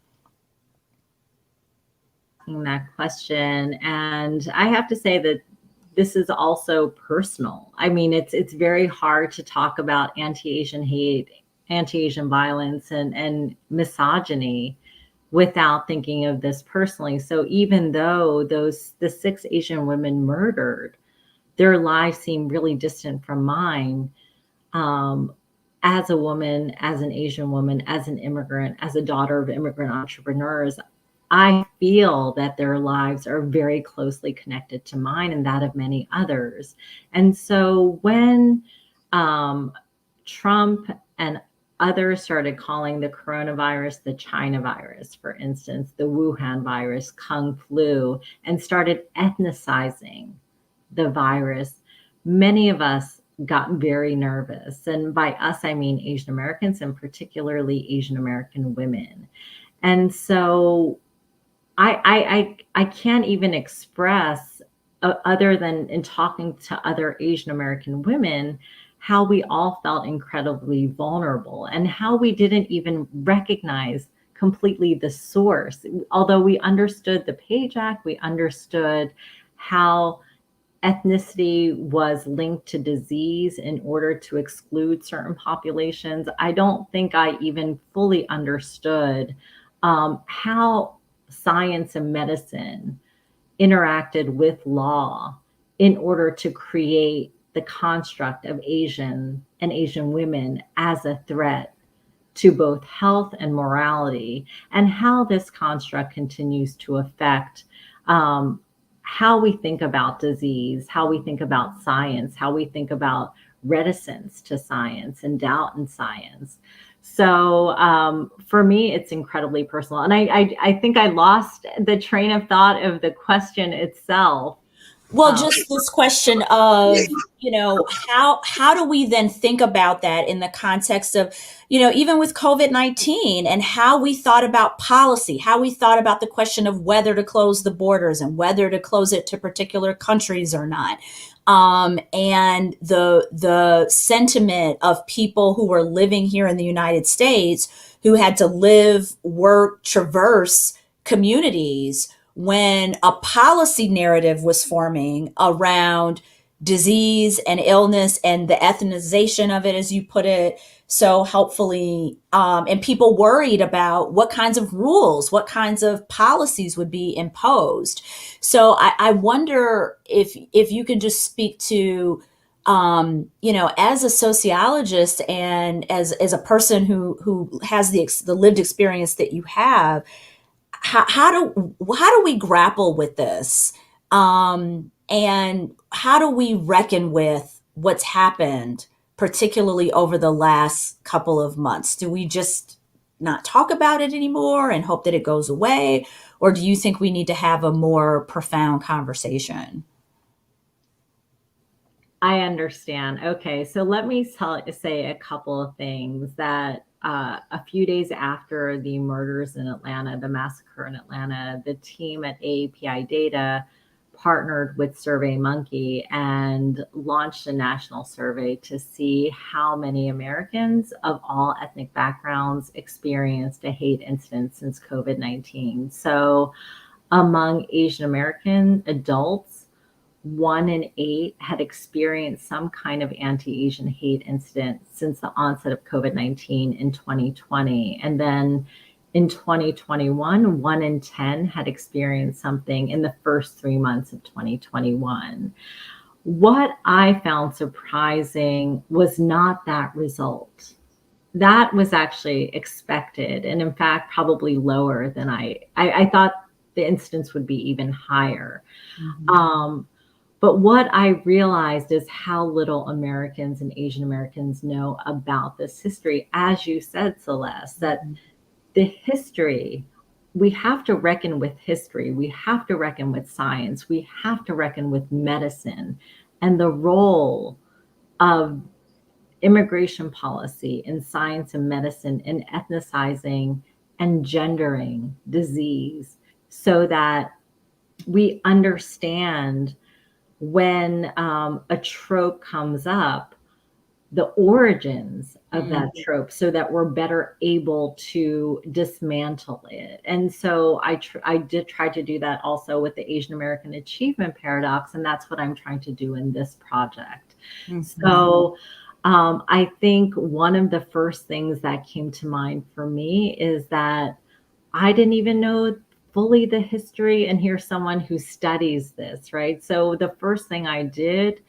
That question, and I have to say that this is also personal. I mean, it's very hard to talk about anti-Asian hate, anti-Asian violence, and misogyny without thinking of this personally. So even though the 6 Asian women murdered, their lives seem really distant from mine. Um, as a woman, as an Asian woman, as an immigrant, as a daughter of immigrant entrepreneurs, I feel that their lives are very closely connected to mine and that of many others. And so when Trump and others started calling the coronavirus the China virus, for instance, the Wuhan virus, Kung flu, and started ethnicizing the virus, many of us got very nervous. And by us, I mean Asian Americans, and particularly Asian American women. And so I can't even express, other than in talking to other Asian American women, how we all felt incredibly vulnerable and how we didn't even recognize completely the source. Although we understood the Page Act, we understood how ethnicity was linked to disease in order to exclude certain populations. I don't think I even fully understood how science and medicine interacted with law in order to create the construct of Asian and Asian women as a threat to both health and morality, and how this construct continues to affect how we think about disease, how we think about science, how we think about reticence to science and doubt in science. So for me, it's incredibly personal. And I think I lost the train of thought of the question itself. Well, just this question of, how do we then think about that in the context of, even with COVID-19 and how we thought about policy, how we thought about the question of whether to close the borders and whether to close it to particular countries or not. And the sentiment of people who were living here in the United States who had to live, work, traverse communities when a policy narrative was forming around disease and illness and the ethnization of it, as you put it so helpfully, and people worried about what kinds of rules, what kinds of policies would be imposed. So I wonder if you could just speak to, as a sociologist and as a person who has the lived experience that you have, how do we grapple with this, and how do we reckon with what's happened, particularly over the last couple of months? Do we just not talk about it anymore and hope that it goes away, or do you think we need to have a more profound conversation? I understand. Okay, so let me say a couple of things that a few days after the murders in Atlanta, the massacre in Atlanta, the team at AAPI Data partnered with SurveyMonkey and launched a national survey to see how many Americans of all ethnic backgrounds experienced a hate incident since COVID-19. So among Asian American adults, 1 in 8 had experienced some kind of anti-Asian hate incident since the onset of COVID-19 in 2020. And then in 2021, 1 in 10 had experienced something in the first 3 months of 2021. What I found surprising was not that result. That was actually expected, and in fact, probably lower than I thought the incidence would be even higher. Mm-hmm. But what I realized is how little Americans and Asian Americans know about this history. As you said, Celeste, that the history, we have to reckon with history. We have to reckon with science. We have to reckon with medicine and the role of immigration policy in science and medicine in ethnicizing and gendering disease, so that we understand when a trope comes up, the origins of that trope, so that we're better able to dismantle it. And so I did try to do that also with the Asian American Achievement Paradox, and that's what I'm trying to do in this project. Mm-hmm. So I think one of the first things that came to mind for me is that I didn't even know fully the history, and here's someone who studies this, right? So the first thing I did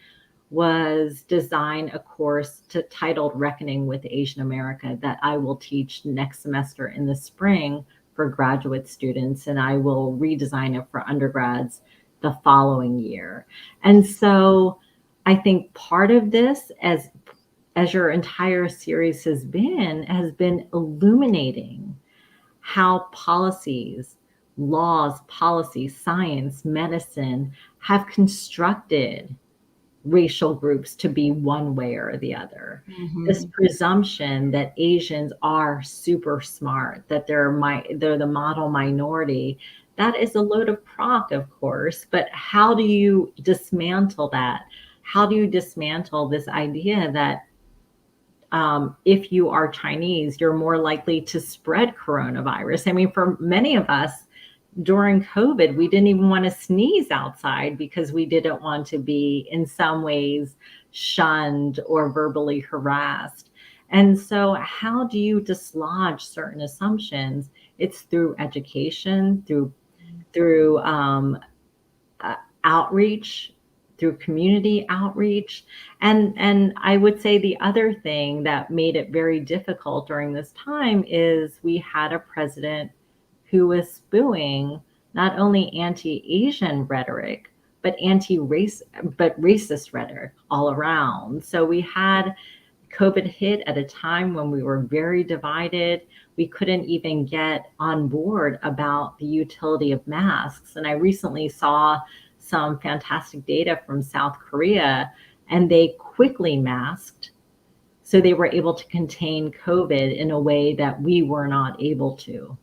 was design a course titled Reckoning with Asian America that I will teach next semester in the spring for graduate students, and I will redesign it for undergrads the following year. And so I think part of this, as your entire series has been illuminating how policies, laws, policy, science, medicine have constructed racial groups to be one way or the other. This presumption that Asians are super smart, that they're the model minority, that is a load of crock, of course, but how do you dismantle that? How do you dismantle this idea that if you are Chinese, you're more likely to spread coronavirus? I mean, for many of us, during COVID, we didn't even want to sneeze outside because we didn't want to be in some ways shunned or verbally harassed. And so, how do you dislodge certain assumptions? It's through education, through outreach, through community outreach. And I would say the other thing that made it very difficult during this time is we had a president who was spewing not only anti-Asian rhetoric, but racist rhetoric all around. So we had COVID hit at a time when we were very divided. We couldn't even get on board about the utility of masks. And I recently saw some fantastic data from South Korea, and they quickly masked. So they were able to contain COVID in a way that we were not able to.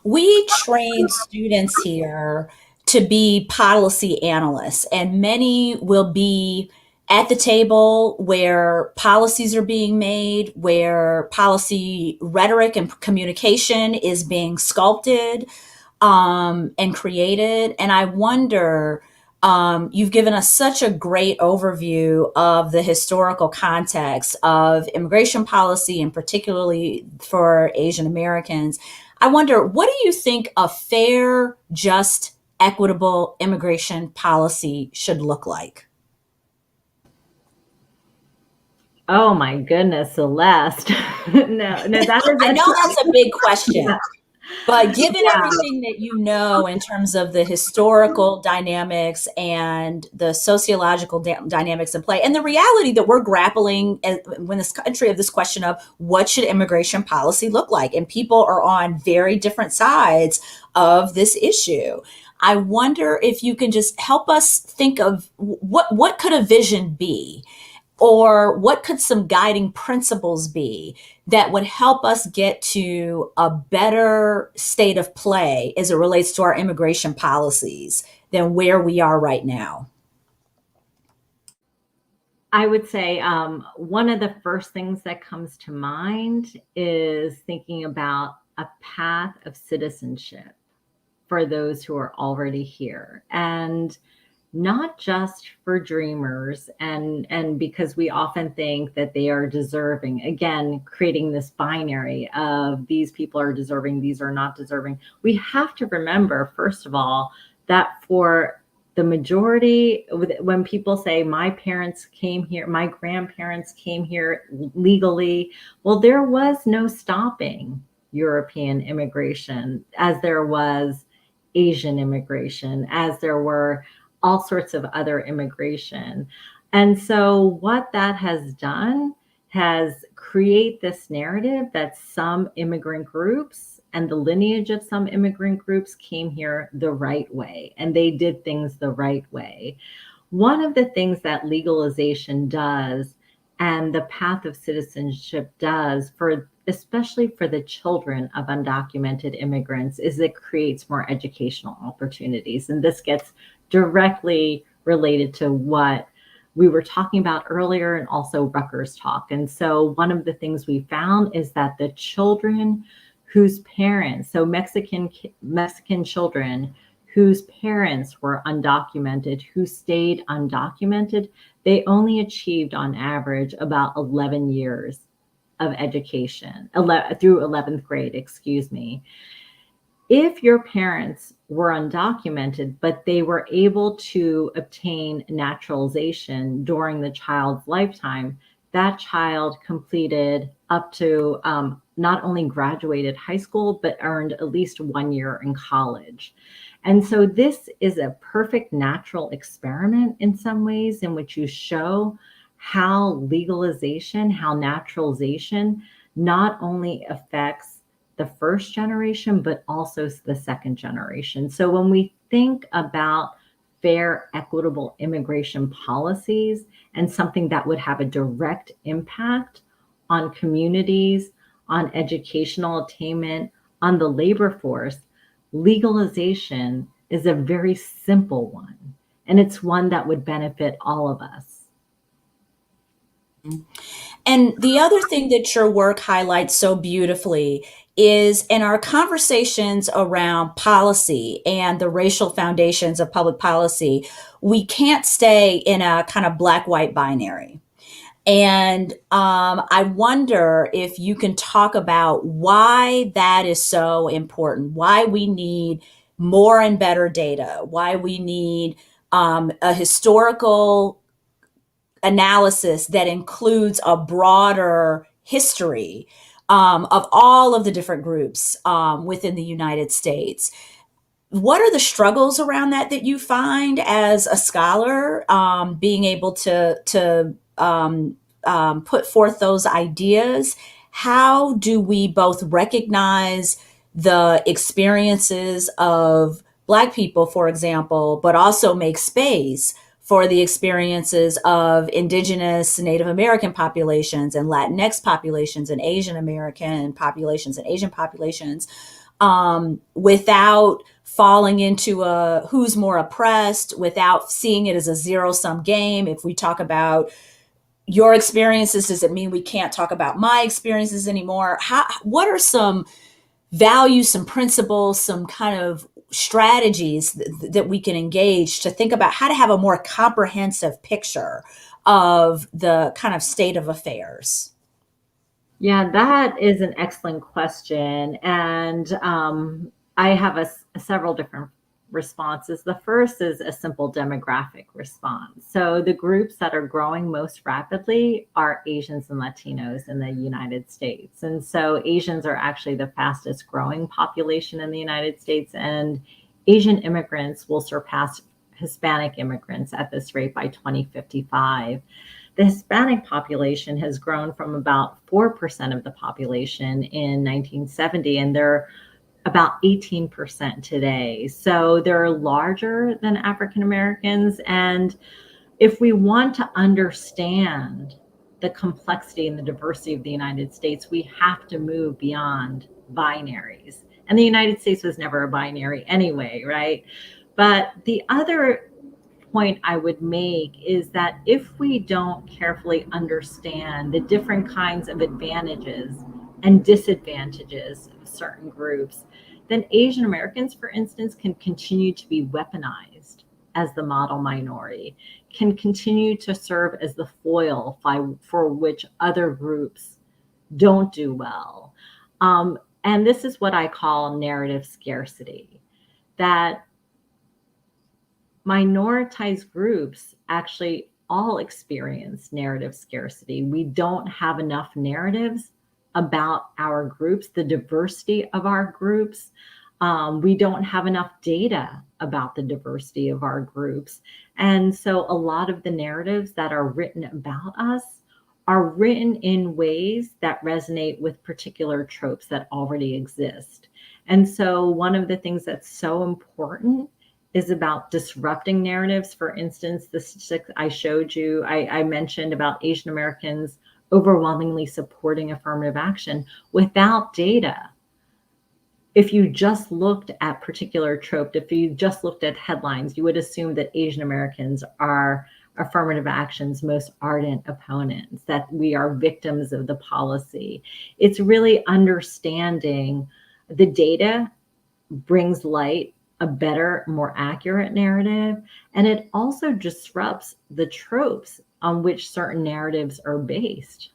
We train students here to be policy analysts, and many will be at the table where policies are being made, where policy rhetoric and communication is being sculpted and created. And I wonder, you've given us such a great overview of the historical context of immigration policy, and particularly for Asian Americans. I wonder, what do you think a fair, just, equitable immigration policy should look like? Oh my goodness, Celeste. No, that is I know that's a big question. yeah. But given Yeah. everything that you know in terms of the historical dynamics and the sociological dynamics in play, and the reality that we're grappling when this country of this question of what should immigration policy look like, and people are on very different sides of this issue. I wonder if you can just help us think of what could a vision be, or what could some guiding principles be that would help us get to a better state of play as it relates to our immigration policies than where we are right now? I would say one of the first things that comes to mind is thinking about a path of citizenship for those who are already here. And not just for dreamers, and because we often think that they are deserving, again creating this binary of these people are deserving, these are not deserving. We have to remember, first of all, that for the majority, when people say my parents came here, my grandparents came here legally, well, there was no stopping European immigration as there was Asian immigration, as there were all sorts of other immigration. And so what that has done has create this narrative that some immigrant groups and the lineage of some immigrant groups came here the right way and they did things the right way. One of the things that legalization does and the path of citizenship does, for especially for the children of undocumented immigrants, is it creates more educational opportunities. And this gets directly related to what we were talking about earlier, and also Rutgers talk. And so one of the things we found is that the children whose parents, so Mexican children whose parents were undocumented, who stayed undocumented, they only achieved on average about 11 years of education, through 11th grade, excuse me. If your parents were undocumented, but they were able to obtain naturalization during the child's lifetime, that child completed up to not only graduated high school, but earned at least 1 year in college. And so this is a perfect natural experiment in some ways, in which you show how legalization, how naturalization not only affects the first generation, but also the second generation. So when we think about fair, equitable immigration policies and something that would have a direct impact on communities, on educational attainment, on the labor force, legalization is a very simple one. And it's one that would benefit all of us. And the other thing that your work highlights so beautifully is in our conversations around policy and the racial foundations of public policy, we can't stay in a kind of black white binary. And I wonder if you can talk about why that is so important, why we need more and better data, why we need a historical analysis that includes a broader history of all of the different groups within the United States. What are the struggles around that you find as a scholar, being able to put forth those ideas? How do we both recognize the experiences of Black people, for example, but also make space for the experiences of Indigenous Native American populations and Latinx populations and Asian American populations and Asian populations, without falling into a who's more oppressed, without seeing it as a zero sum game? If we talk about your experiences, does it mean we can't talk about my experiences anymore? What are some values, some principles, some kind of strategies that we can engage to think about how to have a more comprehensive picture of the kind of state of affairs? Yeah, that is an excellent question. And I have several different responses. The first is a simple demographic response. So the groups that are growing most rapidly are Asians and Latinos in the United States. And so Asians are actually the fastest growing population in the United States, and Asian immigrants will surpass Hispanic immigrants at this rate by 2055. The Hispanic population has grown from about 4% of the population in 1970, and they're about 18% today. So they're larger than African Americans. And if we want to understand the complexity and the diversity of the United States, we have to move beyond binaries. And the United States was never a binary anyway, right? But the other point I would make is that if we don't carefully understand the different kinds of advantages and disadvantages of certain groups, then Asian Americans, for instance, can continue to be weaponized as the model minority, can continue to serve as the foil for which other groups don't do well. And this is what I call narrative scarcity, that minoritized groups actually all experience narrative scarcity. We don't have enough narratives about our groups, the diversity of our groups. We don't have enough data about the diversity of our groups. And so a lot of the narratives that are written about us are written in ways that resonate with particular tropes that already exist. And so one of the things that's so important is about disrupting narratives. For instance, the statistics I showed you, I mentioned about Asian Americans overwhelmingly supporting affirmative action without data. If you just looked at particular tropes, if you just looked at headlines, you would assume that Asian Americans are affirmative action's most ardent opponents, that we are victims of the policy. It's really understanding the data brings light a better, more accurate narrative, and it also disrupts the tropes on which certain narratives are based.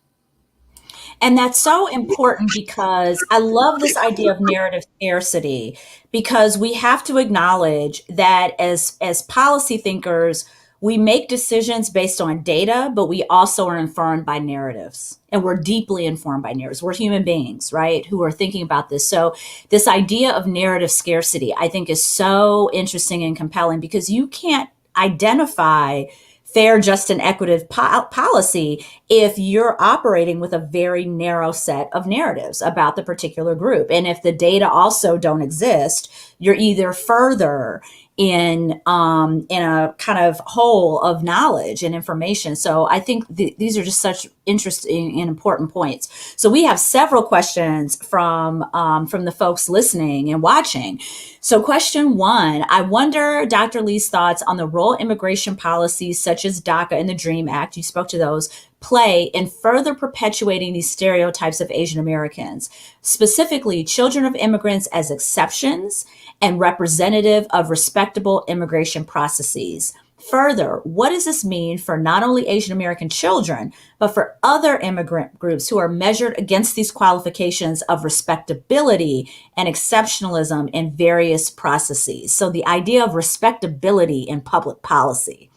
And that's so important because I love this idea of narrative scarcity, because we have to acknowledge that as policy thinkers, we make decisions based on data, but we also are informed by narratives. And we're deeply informed by narratives. We're human beings, right, who are thinking about this. So this idea of narrative scarcity, I think, is so interesting and compelling, because you can't identify fair, just, and equitable policy if you're operating with a very narrow set of narratives about the particular group. And if the data also don't exist, you're either further in a kind of whole of knowledge and information. So I think these are just such interesting and important points. So we have several questions from the folks listening and watching. So question one, I wonder Dr. Lee's thoughts on the role immigration policies such as DACA and the DREAM Act, you spoke to those, play in further perpetuating these stereotypes of Asian Americans, specifically children of immigrants as exceptions and representative of respectable immigration processes. Further, what does this mean for not only Asian American children, but for other immigrant groups who are measured against these qualifications of respectability and exceptionalism in various processes? So the idea of respectability in public policy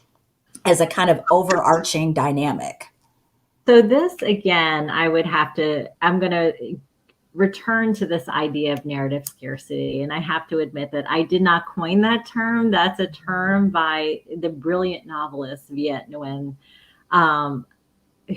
as a kind of overarching dynamic. So this, again, I'm going to return to this idea of narrative scarcity. And I have to admit that I did not coin that term. That's a term by the brilliant novelist Viet Nguyen,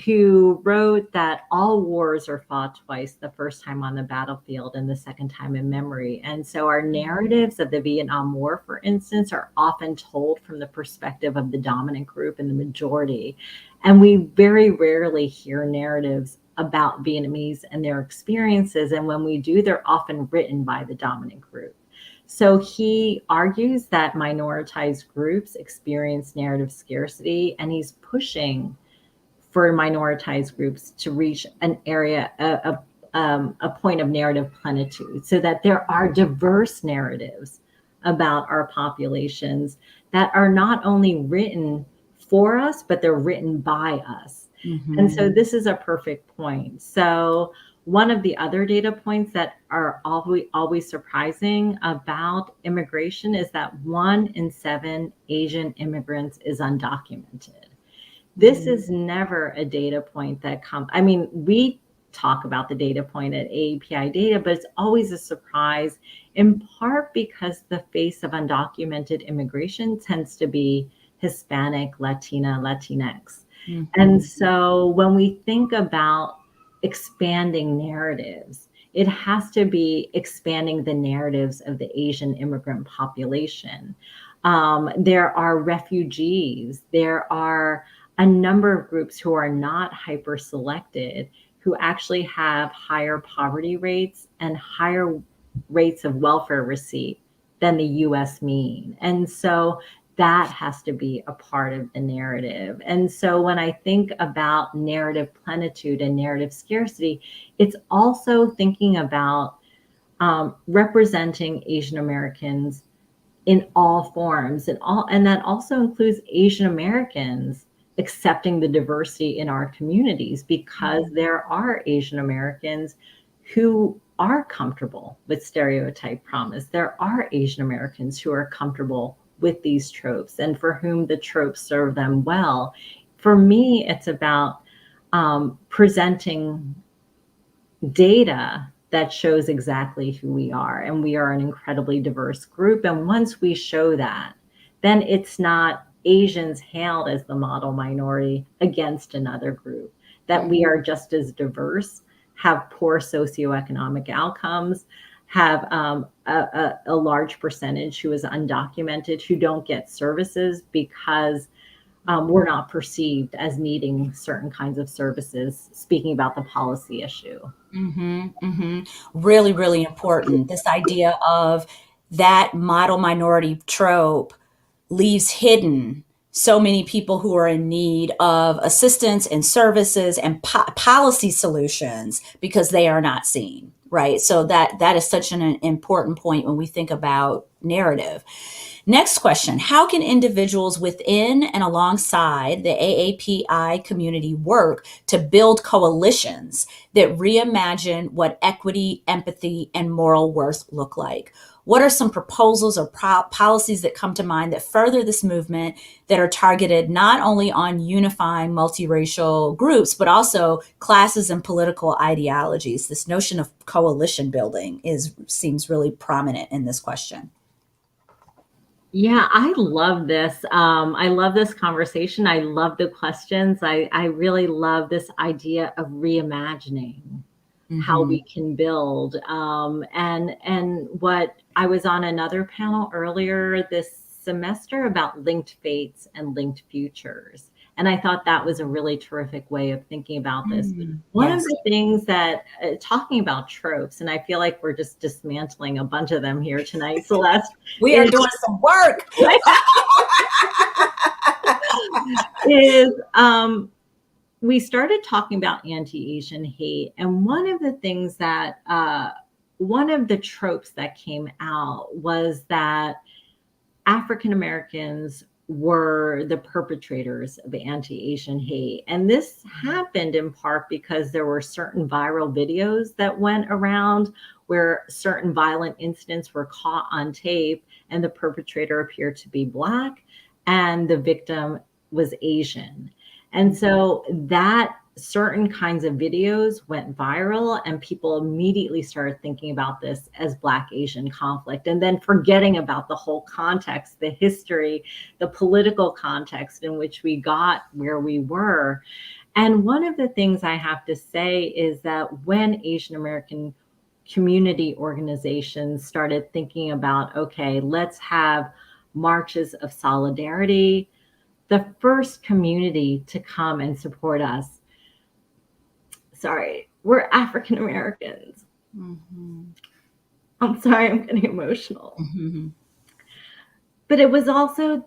who wrote that all wars are fought twice, the first time on the battlefield and the second time in memory. And so our narratives of the Vietnam War, for instance, are often told from the perspective of the dominant group and the majority. And we very rarely hear narratives about Vietnamese and their experiences. And when we do, they're often written by the dominant group. So he argues that minoritized groups experience narrative scarcity, and he's pushing for minoritized groups to reach an area, a point of narrative plenitude, so that there are diverse narratives about our populations that are not only written for us, but they're written by us. Mm-hmm. And so this is a perfect point. So one of the other data points that are always surprising about immigration is that 1 in 7 Asian immigrants is undocumented. This is never a data point that we talk about the data point at AAPI data, but it's always a surprise, in part because the face of undocumented immigration tends to be Hispanic, Latina, Latinx. Mm-hmm. And so when we think about expanding narratives, it has to be expanding the narratives of the Asian immigrant population. There are refugees, there are a number of groups who are not hyper selected, who actually have higher poverty rates and higher rates of welfare receipt than the US mean. And so that has to be a part of the narrative. And so when I think about narrative plenitude and narrative scarcity, it's also thinking about representing Asian Americans in all forms, and that also includes Asian Americans accepting the diversity in our communities, because there are Asian Americans who are comfortable with stereotype promise. There are Asian Americans who are comfortable with these tropes and for whom the tropes serve them well. For me, it's about presenting data that shows exactly who we are. And we are an incredibly diverse group. And once we show that, then it's not Asians hailed as the model minority against another group, that we are just as diverse, have poor socioeconomic outcomes, have a large percentage who is undocumented, who don't get services because we're not perceived as needing certain kinds of services, speaking about the policy issue. Mm-hmm, mm-hmm. Really, really important. This idea of that model minority trope leaves hidden so many people who are in need of assistance and services and policy solutions because they are not seen, right? So that is such an important point when we think about narrative. Next question, how can individuals within and alongside the AAPI community work to build coalitions that reimagine what equity, empathy, and moral worth look like? What are some proposals or policies that come to mind that further this movement, that are targeted not only on unifying multiracial groups, but also classes and political ideologies? This notion of coalition building seems really prominent in this question. Yeah, I love this. I love this conversation. I love the questions. I really love this idea of reimagining how we can build. And what I was on another panel earlier this semester about linked fates and linked futures. And I thought that was a really terrific way of thinking about this. One of Yes. the things that, talking about tropes, and I feel like we're just dismantling a bunch of them here tonight, Celeste. We are doing some work. is we started talking about anti-Asian hate, and one of the things that one of the tropes that came out was that African Americans were the perpetrators of anti-Asian hate. And this happened in part because there were certain viral videos that went around where certain violent incidents were caught on tape, and the perpetrator appeared to be Black and the victim was Asian. And so that certain kinds of videos went viral, and people immediately started thinking about this as Black Asian conflict, and then forgetting about the whole context, the history, the political context in which we got where we were. And one of the things I have to say is that when Asian American community organizations started thinking about, okay, let's have marches of solidarity, the first community to come and support us, we're African Americans. Mm-hmm. I'm sorry, I'm getting emotional. Mm-hmm. But it was also,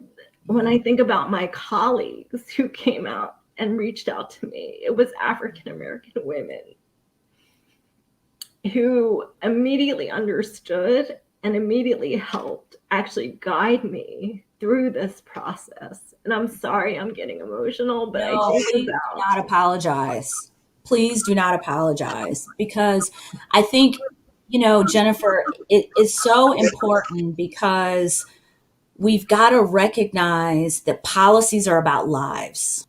when I think about my colleagues who came out and reached out to me, it was African American women who immediately understood and immediately helped actually guide me through this process. And I'm sorry I'm getting emotional, but No, I think please do not apologize. Please do not apologize, because I think, Jennifer, it is so important, because we've got to recognize that policies are about lives.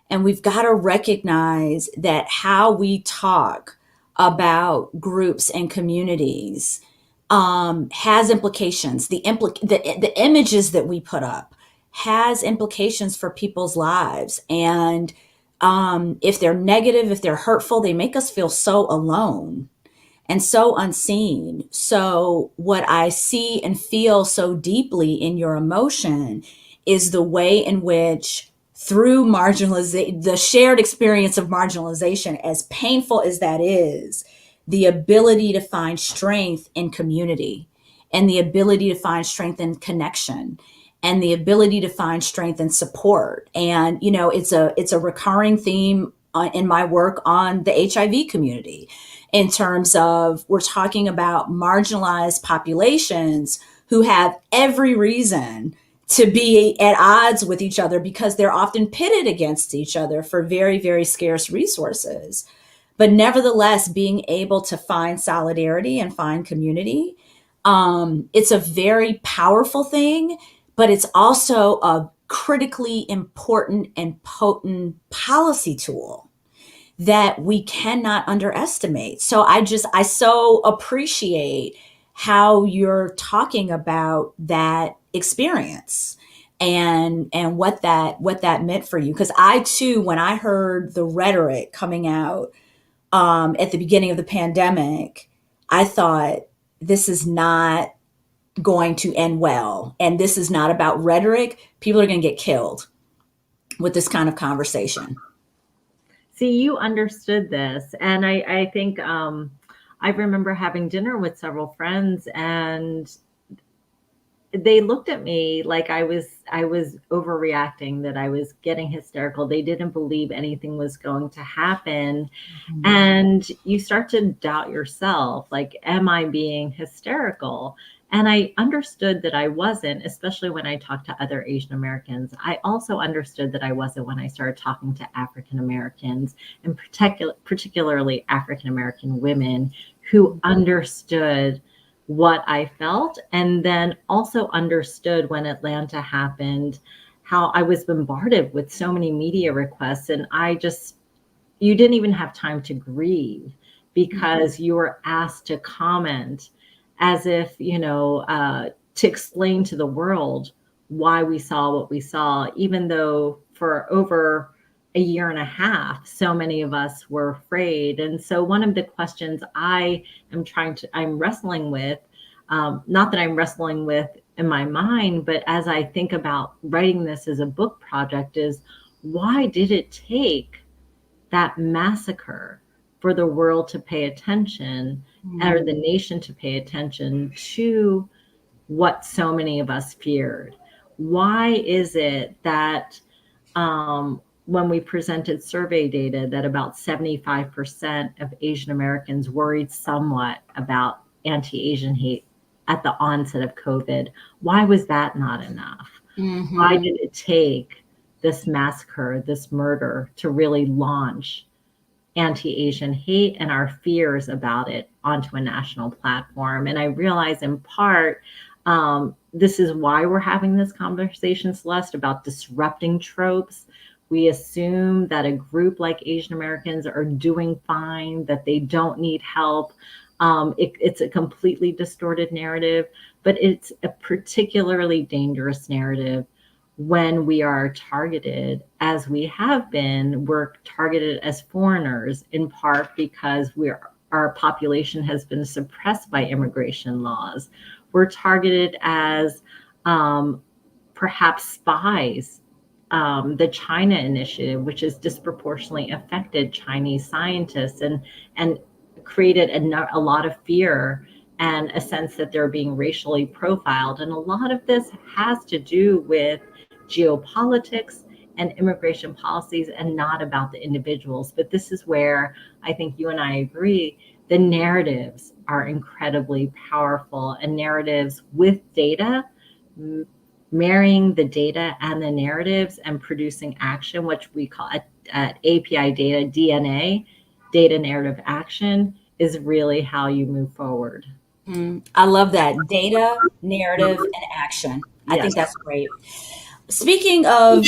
And we've got to recognize that how we talk about groups and communities has implications. The images that we put up has implications for people's lives. And if they're negative, if they're hurtful, they make us feel so alone and so unseen. So, what I see and feel so deeply in your emotion is the way in which, through marginalization, the shared experience of marginalization, as painful as that is, the ability to find strength in community, and the ability to find strength in connection, and the ability to find strength and support. And it's a recurring theme in my work on the HIV community, in terms of, we're talking about marginalized populations who have every reason to be at odds with each other, because they're often pitted against each other for very, very scarce resources. But nevertheless, being able to find solidarity and find community, it's a very powerful thing, but it's also a critically important and potent policy tool that we cannot underestimate. So I so appreciate how you're talking about that experience, and what that meant for you. Because I too, when I heard the rhetoric coming out at the beginning of the pandemic, I thought, this is not going to end well, and this is not about rhetoric. People are going to get killed with this kind of conversation. See, you understood this. And I think I remember having dinner with several friends, and they looked at me like I was overreacting, that I was getting hysterical. They didn't believe anything was going to happen. Mm-hmm. And you start to doubt yourself, like, am I being hysterical? And I understood that I wasn't, especially when I talked to other Asian Americans. I also understood that I wasn't when I started talking to African Americans, and particularly African American women who understood what I felt, and then also understood, when Atlanta happened, how I was bombarded with so many media requests. And you didn't even have time to grieve, because you were asked to comment as if, to explain to the world why we saw what we saw, even though for over a year and a half, so many of us were afraid. And so one of the questions I'm wrestling with, not that I'm wrestling with in my mind. But as I think about writing this as a book project, is why did it take that massacre for the world to pay attention, or the nation to pay attention to what so many of us feared? Why is it that when we presented survey data that about 75% of Asian Americans worried somewhat about anti-Asian hate at the onset of COVID, why was that not enough? Why did it take this massacre, this murder, to really launch anti-Asian hate and our fears about it onto a national platform? And I realize in part, this is why we're having this conversation, Celeste, about disrupting tropes. We assume that a group like Asian Americans are doing fine, that they don't need help. It's a completely distorted narrative, but it's a particularly dangerous narrative when we are targeted, as we have been. We're targeted as foreigners, in part because our population has been suppressed by immigration laws. We're targeted as perhaps spies. The China Initiative, which has disproportionately affected Chinese scientists and created a lot of fear and a sense that they're being racially profiled. And a lot of this has to do with geopolitics and immigration policies, and not about the individuals. But this is where I think you and I agree, the narratives are incredibly powerful, and narratives with data, marrying the data and the narratives and producing action, which we call at API data, DNA, data narrative action, is really how you move forward. I love that. Data, narrative, and action. I Yes. think that's great. Speaking of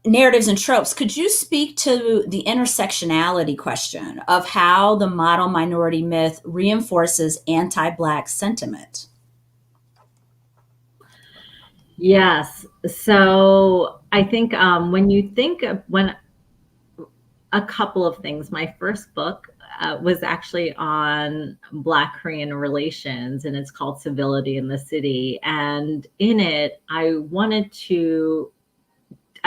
narratives and tropes, could you speak to the intersectionality question of how the model minority myth reinforces anti Black sentiment? Yes. So I think when you think of a couple of things. My first book was actually on Black Korean relations, and it's called Civility in the City. And in it, I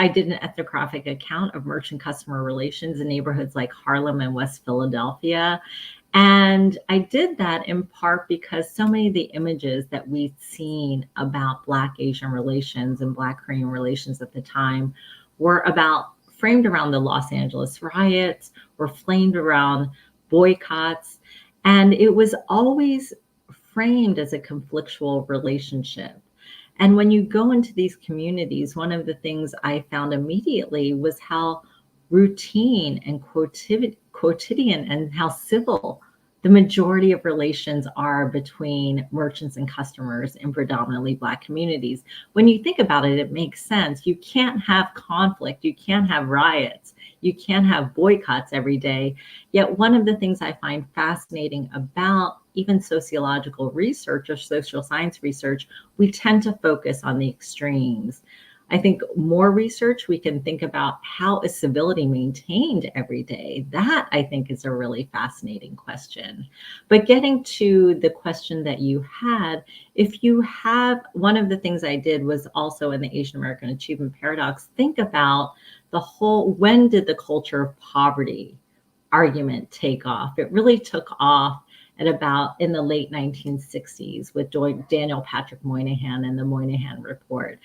did an ethnographic account of merchant customer relations in neighborhoods like Harlem and West Philadelphia. And I did that in part because so many of the images that we'd seen about Black Asian relations and Black Korean relations at the time were framed around the Los Angeles riots, were framed around boycotts. And it was always framed as a conflictual relationship. And when you go into these communities, one of the things I found immediately was how routine and quotidian and how civil the majority of relations are between merchants and customers in predominantly Black communities. When you think about it, it makes sense. You can't have conflict. You can't have riots. You can't have boycotts every day. Yet one of the things I find fascinating about even sociological research or social science research, we tend to focus on the extremes. I think more research, we can think about how is civility maintained every day. That, I think, is a really fascinating question. But getting to the question that you had, one of the things I did was also in the Asian American Achievement Paradox, think about when did the culture of poverty argument take off? It really took off at about in the late 1960s with Daniel Patrick Moynihan and the Moynihan Report.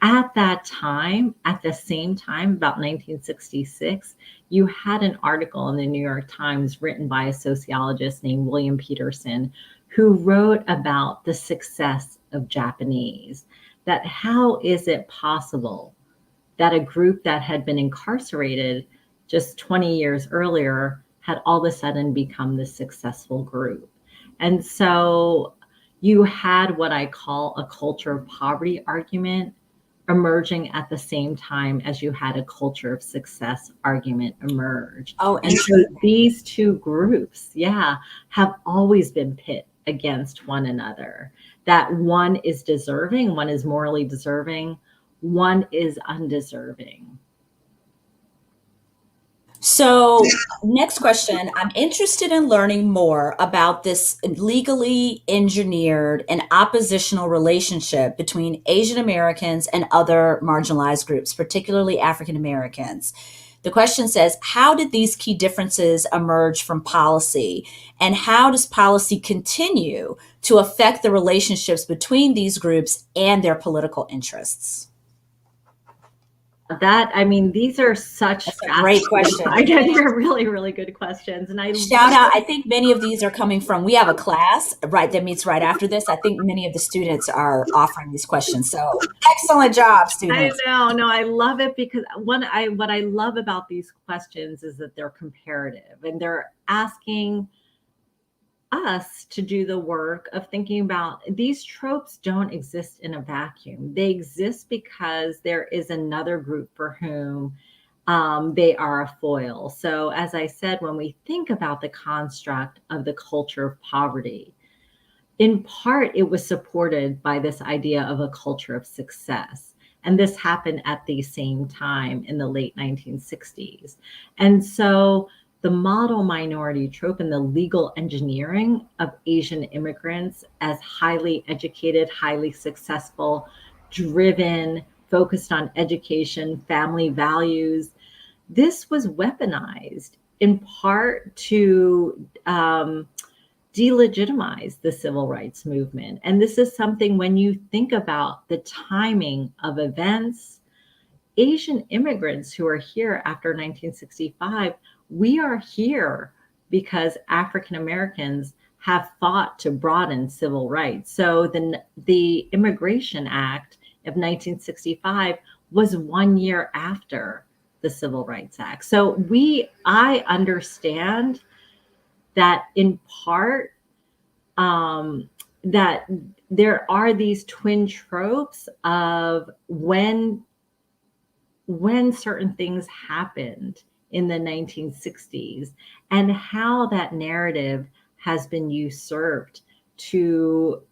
At that time, at the same time, about 1966, you had an article in the New York Times written by a sociologist named William Peterson, who wrote about the success of Japanese, that how is it possible that a group that had been incarcerated just 20 years earlier had all of a sudden become this successful group. And so you had what I call a culture of poverty argument emerging at the same time as you had a culture of success argument emerge. Oh, and so these two groups, have always been pit against one another. That one is deserving, one is morally deserving, one is undeserving. So, next question. I'm interested in learning more about this legally engineered and oppositional relationship between Asian Americans and other marginalized groups, particularly African Americans. The question says, how did these key differences emerge from policy? And how does policy continue to affect the relationships between these groups and their political interests? These are such That's a great fascinating, question. again, they're really, really good questions. And I Shout love out. I think many of these are coming from, we have a class, right, that meets right after this. I think many of the students are offering these questions. So excellent job, I students. know, no, I love it because what I love about these questions is that they're comparative and they're asking us to do the work of thinking about these tropes don't exist in a vacuum. They exist because there is another group for whom they are a foil. So, as I said, when we think about the construct of the culture of poverty, in part, it was supported by this idea of a culture of success. And this happened at the same time in the late 1960s. And so the model minority trope and the legal engineering of Asian immigrants as highly educated, highly successful, driven, focused on education, family values, this was weaponized in part to delegitimize the civil rights movement. And this is something when you think about the timing of events, Asian immigrants who are here after 1965, we are here because African Americans have fought to broaden civil rights. So the Immigration Act of 1965 was 1 year after the Civil Rights Act. So I understand that in part um, that there are these twin tropes of when certain things happened in the 1960s and how that narrative has been usurped to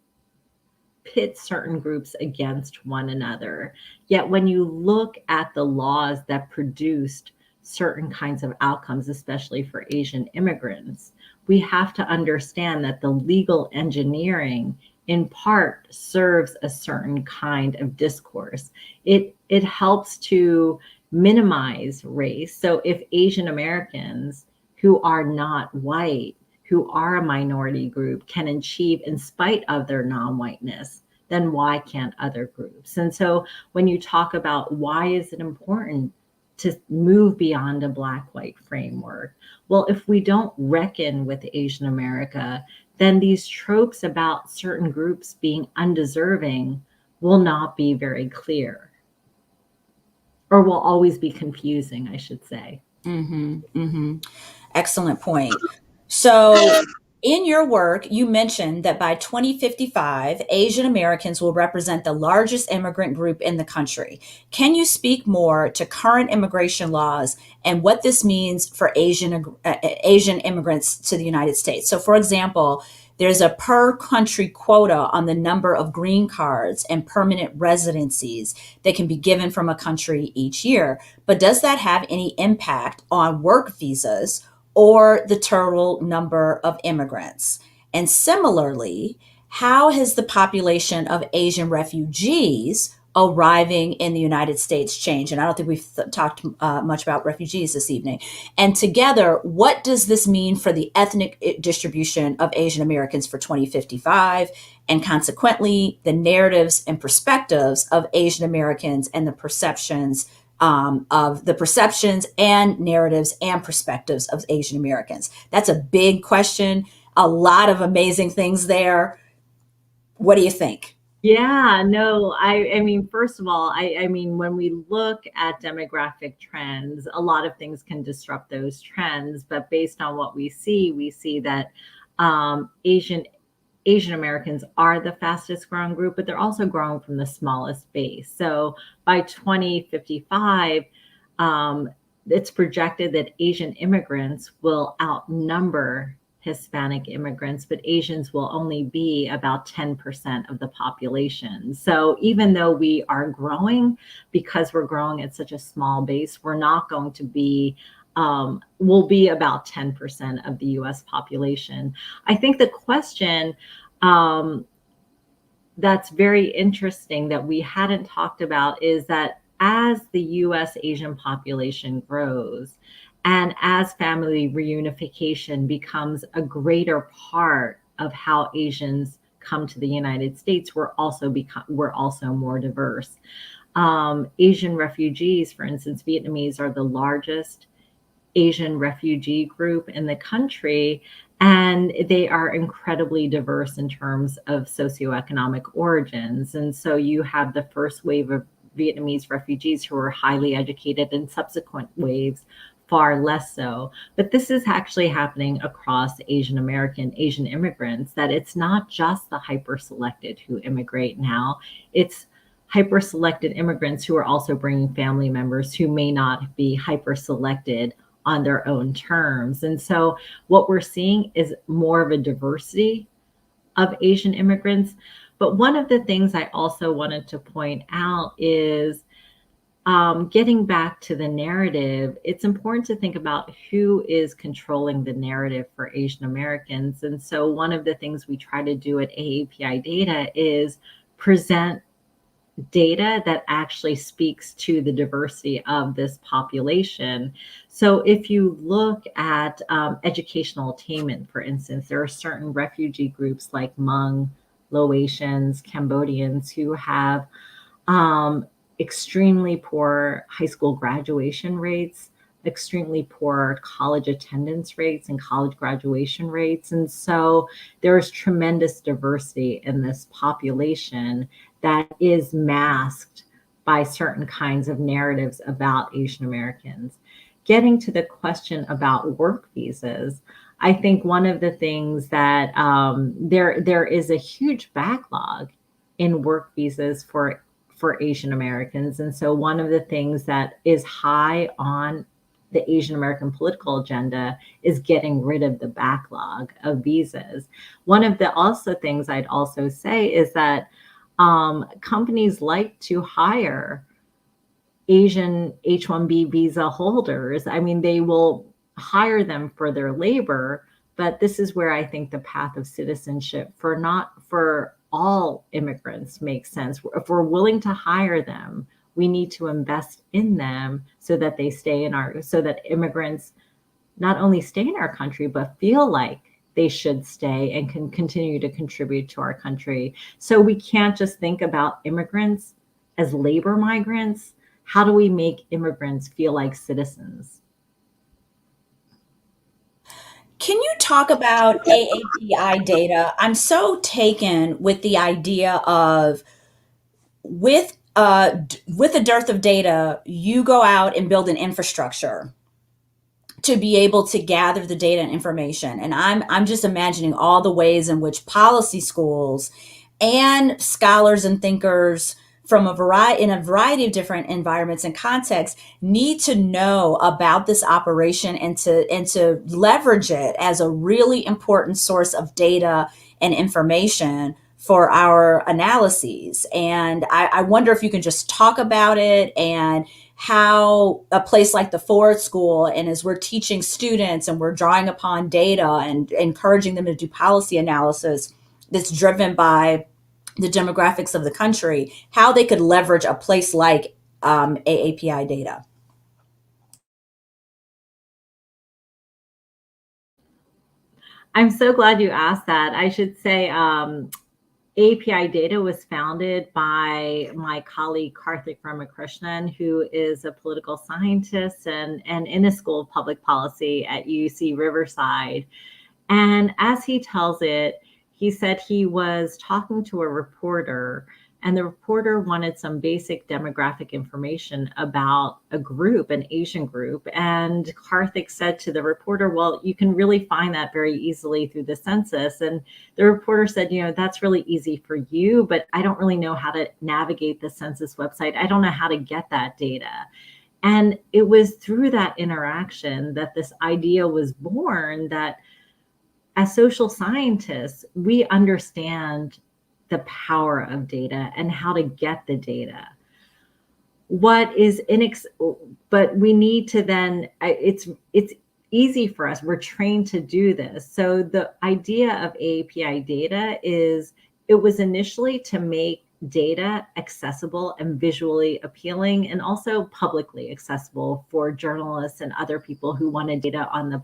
pit certain groups against one another. Yet when you look at the laws that produced certain kinds of outcomes, especially for Asian immigrants, we have to understand that the legal engineering in part serves a certain kind of discourse. It helps to minimize race. So if Asian Americans who are not white, who are a minority group, can achieve in spite of their non-whiteness, then why can't other groups? And so when you talk about why is it important to move beyond a black-white framework, well, if we don't reckon with Asian America, then these tropes about certain groups being undeserving will not be very clear, or will always be confusing, I should say. Mm-hmm, mm-hmm. Excellent point. So, in your work, you mentioned that by 2055, Asian Americans will represent the largest immigrant group in the country. Can you speak more to current immigration laws and what this means for Asian immigrants to the United States? So, for example, there's a per country quota on the number of green cards and permanent residencies that can be given from a country each year. But does that have any impact on work visas or the total number of immigrants? And similarly, how has the population of Asian refugees arriving in the United States changed? And I don't think we've talked much about refugees this evening. And together, what does this mean for the ethnic distribution of Asian Americans for 2055? And consequently, the narratives and perspectives of Asian Americans and of the perceptions and narratives and perspectives of Asian Americans. That's a big question. A lot of amazing things there. What do you think? Yeah, no, I mean, first of all, I mean, when we look at demographic trends, a lot of things can disrupt those trends. But based on what we see that Asian Americans are the fastest growing group, but they're also growing from the smallest base. So by 2055, it's projected that Asian immigrants will outnumber Hispanic immigrants, but Asians will only be about 10% of the population. So even though we are growing, because we're growing at such a small base, we're not going to be will be about 10% of the US population. I think the question that's very interesting that we hadn't talked about is that as the US Asian population grows and as family reunification becomes a greater part of how Asians come to the United States, we're also more diverse. Asian refugees, for instance, Vietnamese are the largest Asian refugee group in the country, and they are incredibly diverse in terms of socioeconomic origins. And so you have the first wave of Vietnamese refugees who are highly educated, and subsequent waves far less so. But this is actually happening across Asian immigrants, that it's not just the hyper-selected who immigrate now, it's hyper-selected immigrants who are also bringing family members who may not be hyper-selected on their own terms. And so what we're seeing is more of a diversity of Asian immigrants. But one of the things I also wanted to point out is getting back to the narrative, it's important to think about who is controlling the narrative for Asian Americans. And so one of the things we try to do at AAPI Data is present data that actually speaks to the diversity of this population. So if you look at educational attainment, for instance, there are certain refugee groups like Hmong, Laotians, Cambodians who have extremely poor high school graduation rates, extremely poor college attendance rates and college graduation rates. And so there's tremendous diversity in this population that is masked by certain kinds of narratives about Asian Americans. Getting to the question about work visas, I think one of the things that there is a huge backlog in work visas for Asian Americans. And so one of the things that is high on the Asian American political agenda is getting rid of the backlog of visas. One of the also things I'd also say is that companies like to hire Asian H-1B visa holders. I mean, they will hire them for their labor, but this is where I think the path of citizenship for all immigrants makes sense. If we're willing to hire them, we need to invest in them so that they so that immigrants not only stay in our country, but feel like they should stay and can continue to contribute to our country. So we can't just think about immigrants as labor migrants. How do we make immigrants feel like citizens? Can you talk about AAPI data? I'm so taken with the idea of with a dearth of data, you go out and build an infrastructure to be able to gather the data and information. And I'm just imagining all the ways in which policy schools and scholars and thinkers from a variety of different environments and contexts need to know about this operation and to leverage it as a really important source of data and information for our analyses. And I wonder if you can just talk about it and how a place like the Ford School, and as we're teaching students and we're drawing upon data and encouraging them to do policy analysis that's driven by the demographics of the country, how they could leverage a place like AAPI data. I'm so glad you asked that. I should say API Data was founded by my colleague Karthik Ramakrishnan, who is a political scientist and in the School of Public Policy at UC Riverside. And as he tells it, he said he was talking to a reporter, and the reporter wanted some basic demographic information about a group, an Asian group. And Karthik said to the reporter, well, you can really find that very easily through the census. And the reporter said, you know, that's really easy for you, but I don't really know how to navigate the census website. I don't know how to get that data. And it was through that interaction that this idea was born that as social scientists, we understand the power of data and how to get the data. what is but we need to then, it's easy for us. We're trained to do this. So the idea of AAPI data is, it was initially to make data accessible and visually appealing, and also publicly accessible for journalists and other people who wanted data on the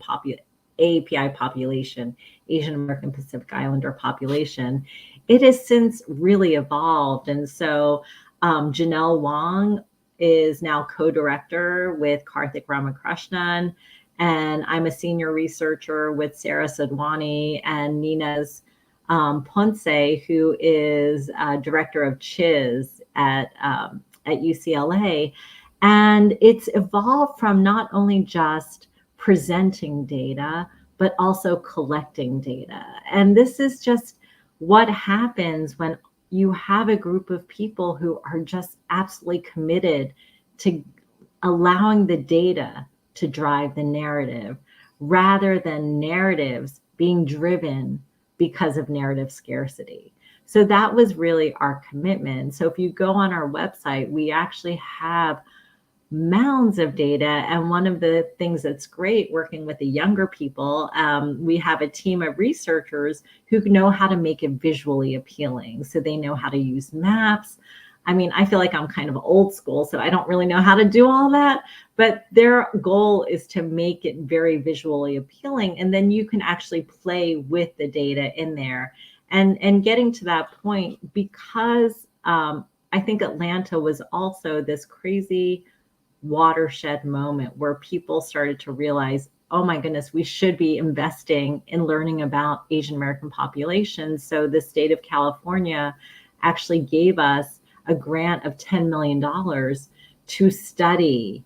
AAPI population, Asian American Pacific Islander population. It has since really evolved. And so Janelle Wong is now co-director with Karthik Ramakrishnan, and I'm a senior researcher with Sarah Sadwani and Nina's Ponce, who is director of CHIS at UCLA. And it's evolved from not only just presenting data, but also collecting data. And this is just what happens when you have a group of people who are just absolutely committed to allowing the data to drive the narrative, rather than narratives being driven because of narrative scarcity. So that was really our commitment. So if you go on our website, we actually have mounds of data. And one of the things that's great working with the younger people, we have a team of researchers who know how to make it visually appealing. So they know how to use maps. I mean, I feel like I'm kind of old school, so I don't really know how to do all that, but their goal is to make it very visually appealing. And then you can actually play with the data in there. And getting to that point, because I think Atlanta was also this crazy watershed moment where people started to realize, oh my goodness, we should be investing in learning about Asian American populations. So the state of California actually gave us a grant of $10 million to study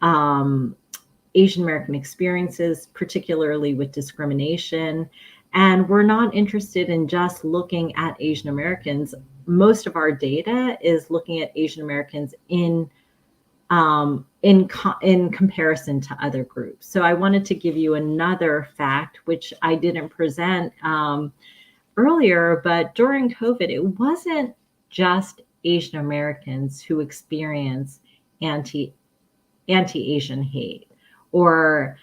Asian American experiences, particularly with discrimination. And we're not interested in just looking at Asian Americans. Most of our data is looking at Asian Americans in comparison to other groups. So I wanted to give you another fact, which I didn't present earlier, but during COVID, it wasn't just Asian Americans who experience anti-Asian hate, or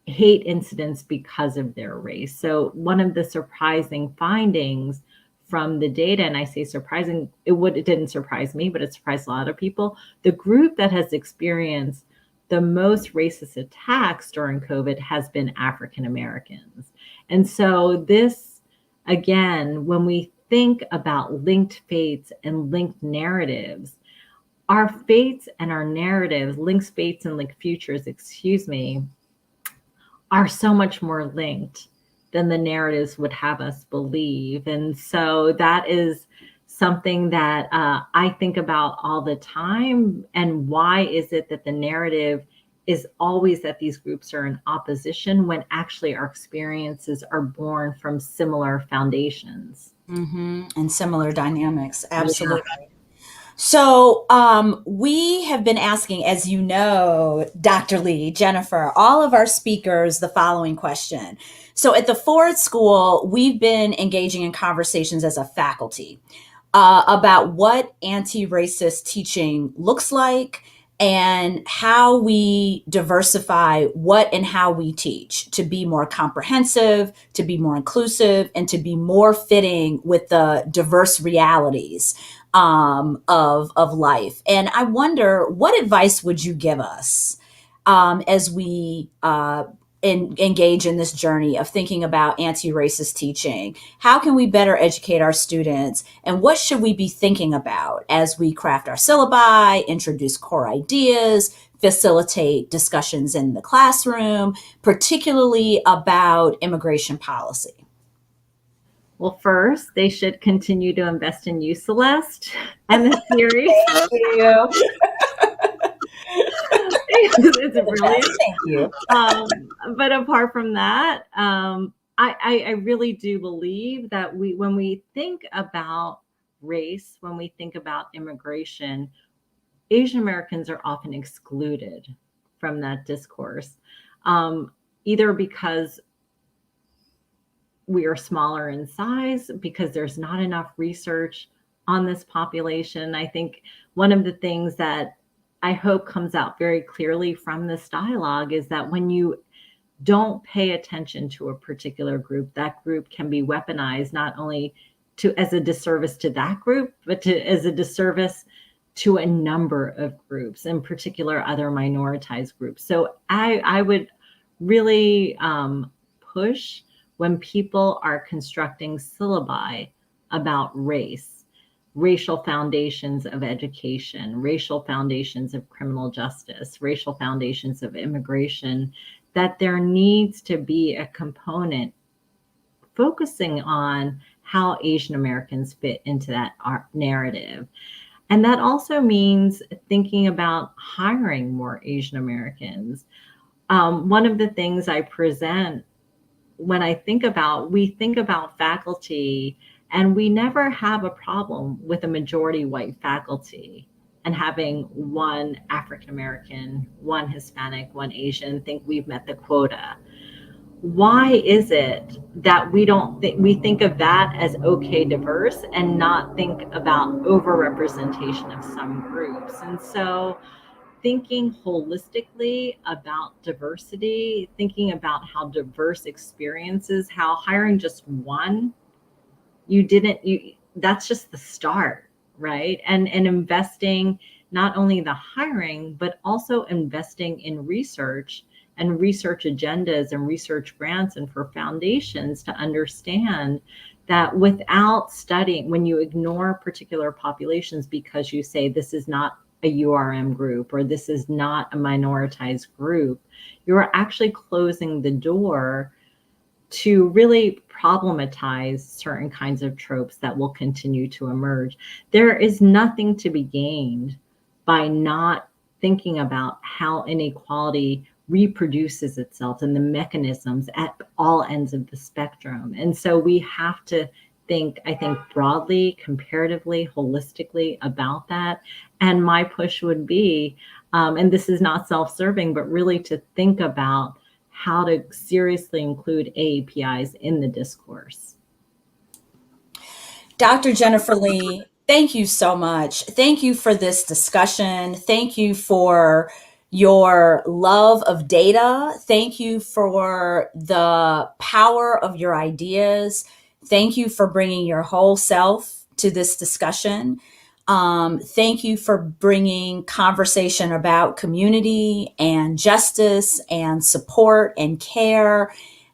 hate incidents because of their race. So one of the surprising findings from the data, and I say surprising, it didn't surprise me, but it surprised a lot of people. The group that has experienced the most racist attacks during COVID has been African Americans. And so this, again, when we think about linked fates and linked narratives, our fates and our narratives, linked fates and linked futures, are so much more linked than the narratives would have us believe. And so that is something that I think about all the time. And why is it that the narrative is always that these groups are in opposition, when actually our experiences are born from similar foundations? And similar dynamics. Absolutely. Yeah. So we have been asking, as you know, Dr. Lee, Jennifer, all of our speakers the following question. So at the Ford School, we've been engaging in conversations as a faculty about what anti-racist teaching looks like, and how we diversify what and how we teach to be more comprehensive, to be more inclusive, and to be more fitting with the diverse realities of life. And I wonder, what advice would you give us as we engage in this journey of thinking about anti-racist teaching? How can we better educate our students, and what should we be thinking about as we craft our syllabi, introduce core ideas, facilitate discussions in the classroom, particularly about immigration policy? Well, first, they should continue to invest in you, Celeste, and the series. Thank you. It's brilliant. Thank you. But apart from that, I really do believe that when we think about race, when we think about immigration, Asian Americans are often excluded from that discourse, either because we are smaller in size, because there's not enough research on this population. I think one of the things that I hope comes out very clearly from this dialogue is that when you don't pay attention to a particular group, that group can be weaponized not only to as a disservice to that group, but as a disservice to a number of groups, in particular other minoritized groups. So I would really push when people are constructing syllabi about race, racial foundations of education, racial foundations of criminal justice, racial foundations of immigration, that there needs to be a component focusing on how Asian Americans fit into that narrative. And that also means thinking about hiring more Asian Americans. One of the things I present when we think about faculty, and we never have a problem with a majority white faculty and having one African American, one Hispanic, one Asian, think we've met the quota. Why is it that we think of that as okay diverse and not think about overrepresentation of some groups? And so thinking holistically about diversity, thinking about how diverse experiences, how hiring just one, that's just the start, right? And investing not only the hiring, but also investing in research and research agendas and research grants and for foundations to understand that without studying, when you ignore particular populations because you say this is not a URM group or this is not a minoritized group, you're actually closing the door to really problematize certain kinds of tropes that will continue to emerge. There is nothing to be gained by not thinking about how inequality reproduces itself and the mechanisms at all ends of the spectrum. And so we have to think, I think, broadly, comparatively, holistically about that. And my push would be, and this is not self-serving, but really to think about how to seriously include AAPIs in the discourse. Dr. Jennifer Lee, thank you so much. Thank you for this discussion. Thank you for your love of data. Thank you for the power of your ideas. Thank you for bringing your whole self to this discussion. Thank you for bringing conversation about community and justice and support and care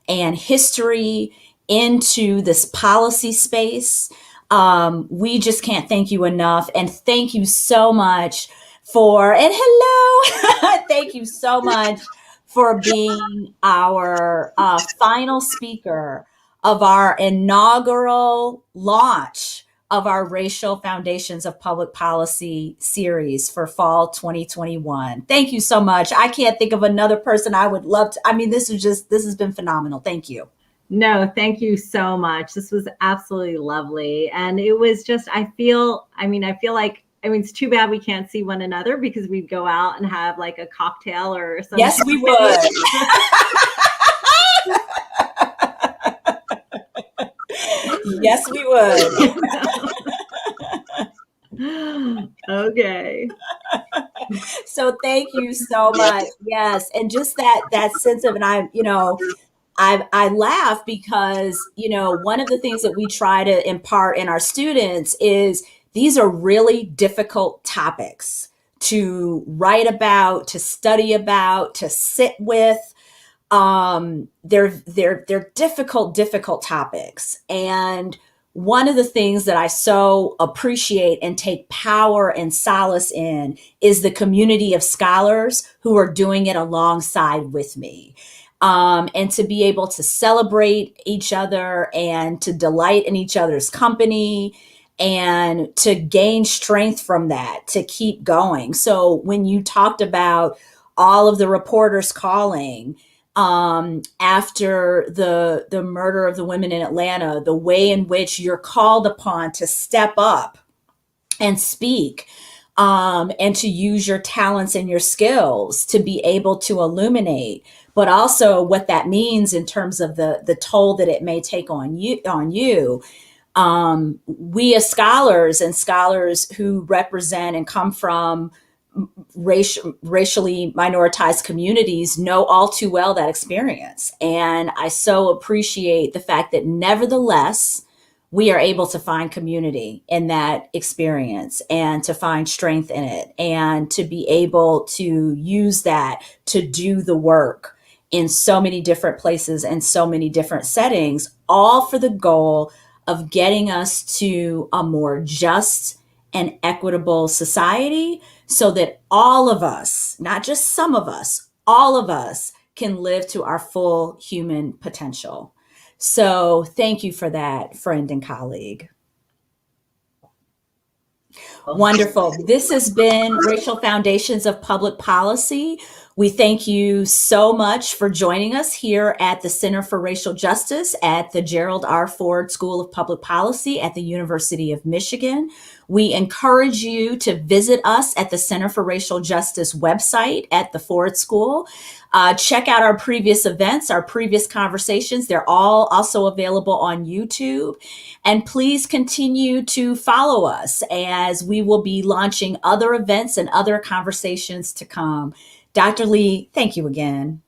and history into this policy space. We just can't thank you enough. And thank you so much and hello, thank you so much for being our final speaker of our inaugural launch of our Racial Foundations of Public Policy series for fall 2021. Thank you so much. I can't think of another person I would love to. I mean, this has been phenomenal. Thank you. No, thank you so much. This was absolutely lovely. And it was just, I feel like, it's too bad we can't see one another because we'd go out and have like a cocktail or something. Yes, we would. Yes, we would. Okay. So thank you so much. Yes. And just that sense of, and I laugh because, one of the things that we try to impart in our students is these are really difficult topics to write about, to study about, to sit with. They're difficult topics. And one of the things that I so appreciate and take power and solace in is the community of scholars who are doing it alongside with me. And to be able to celebrate each other and to delight in each other's company and to gain strength from that, to keep going. So when you talked about all of the reporters calling after the murder of the women in Atlanta, the way in which you're called upon to step up and speak, and to use your talents and your skills to be able to illuminate, but also what that means in terms of the toll that it may take on you. We as scholars and scholars who represent and come from racially minoritized communities know all too well that experience. And I so appreciate the fact that nevertheless, we are able to find community in that experience and to find strength in it and to be able to use that to do the work in so many different places and so many different settings, all for the goal of getting us to a more just and equitable society so that all of us, not just some of us, all of us can live to our full human potential. So thank you for that, friend and colleague. Wonderful. This has been Racial Foundations of Public Policy. We thank you so much for joining us here at the Center for Racial Justice at the Gerald R. Ford School of Public Policy at the University of Michigan. We encourage you to visit us at the Center for Racial Justice website at the Ford School. Check out our previous events, our previous conversations. They're all also available on YouTube. And please continue to follow us as we will be launching other events and other conversations to come. Dr. Lee, thank you again.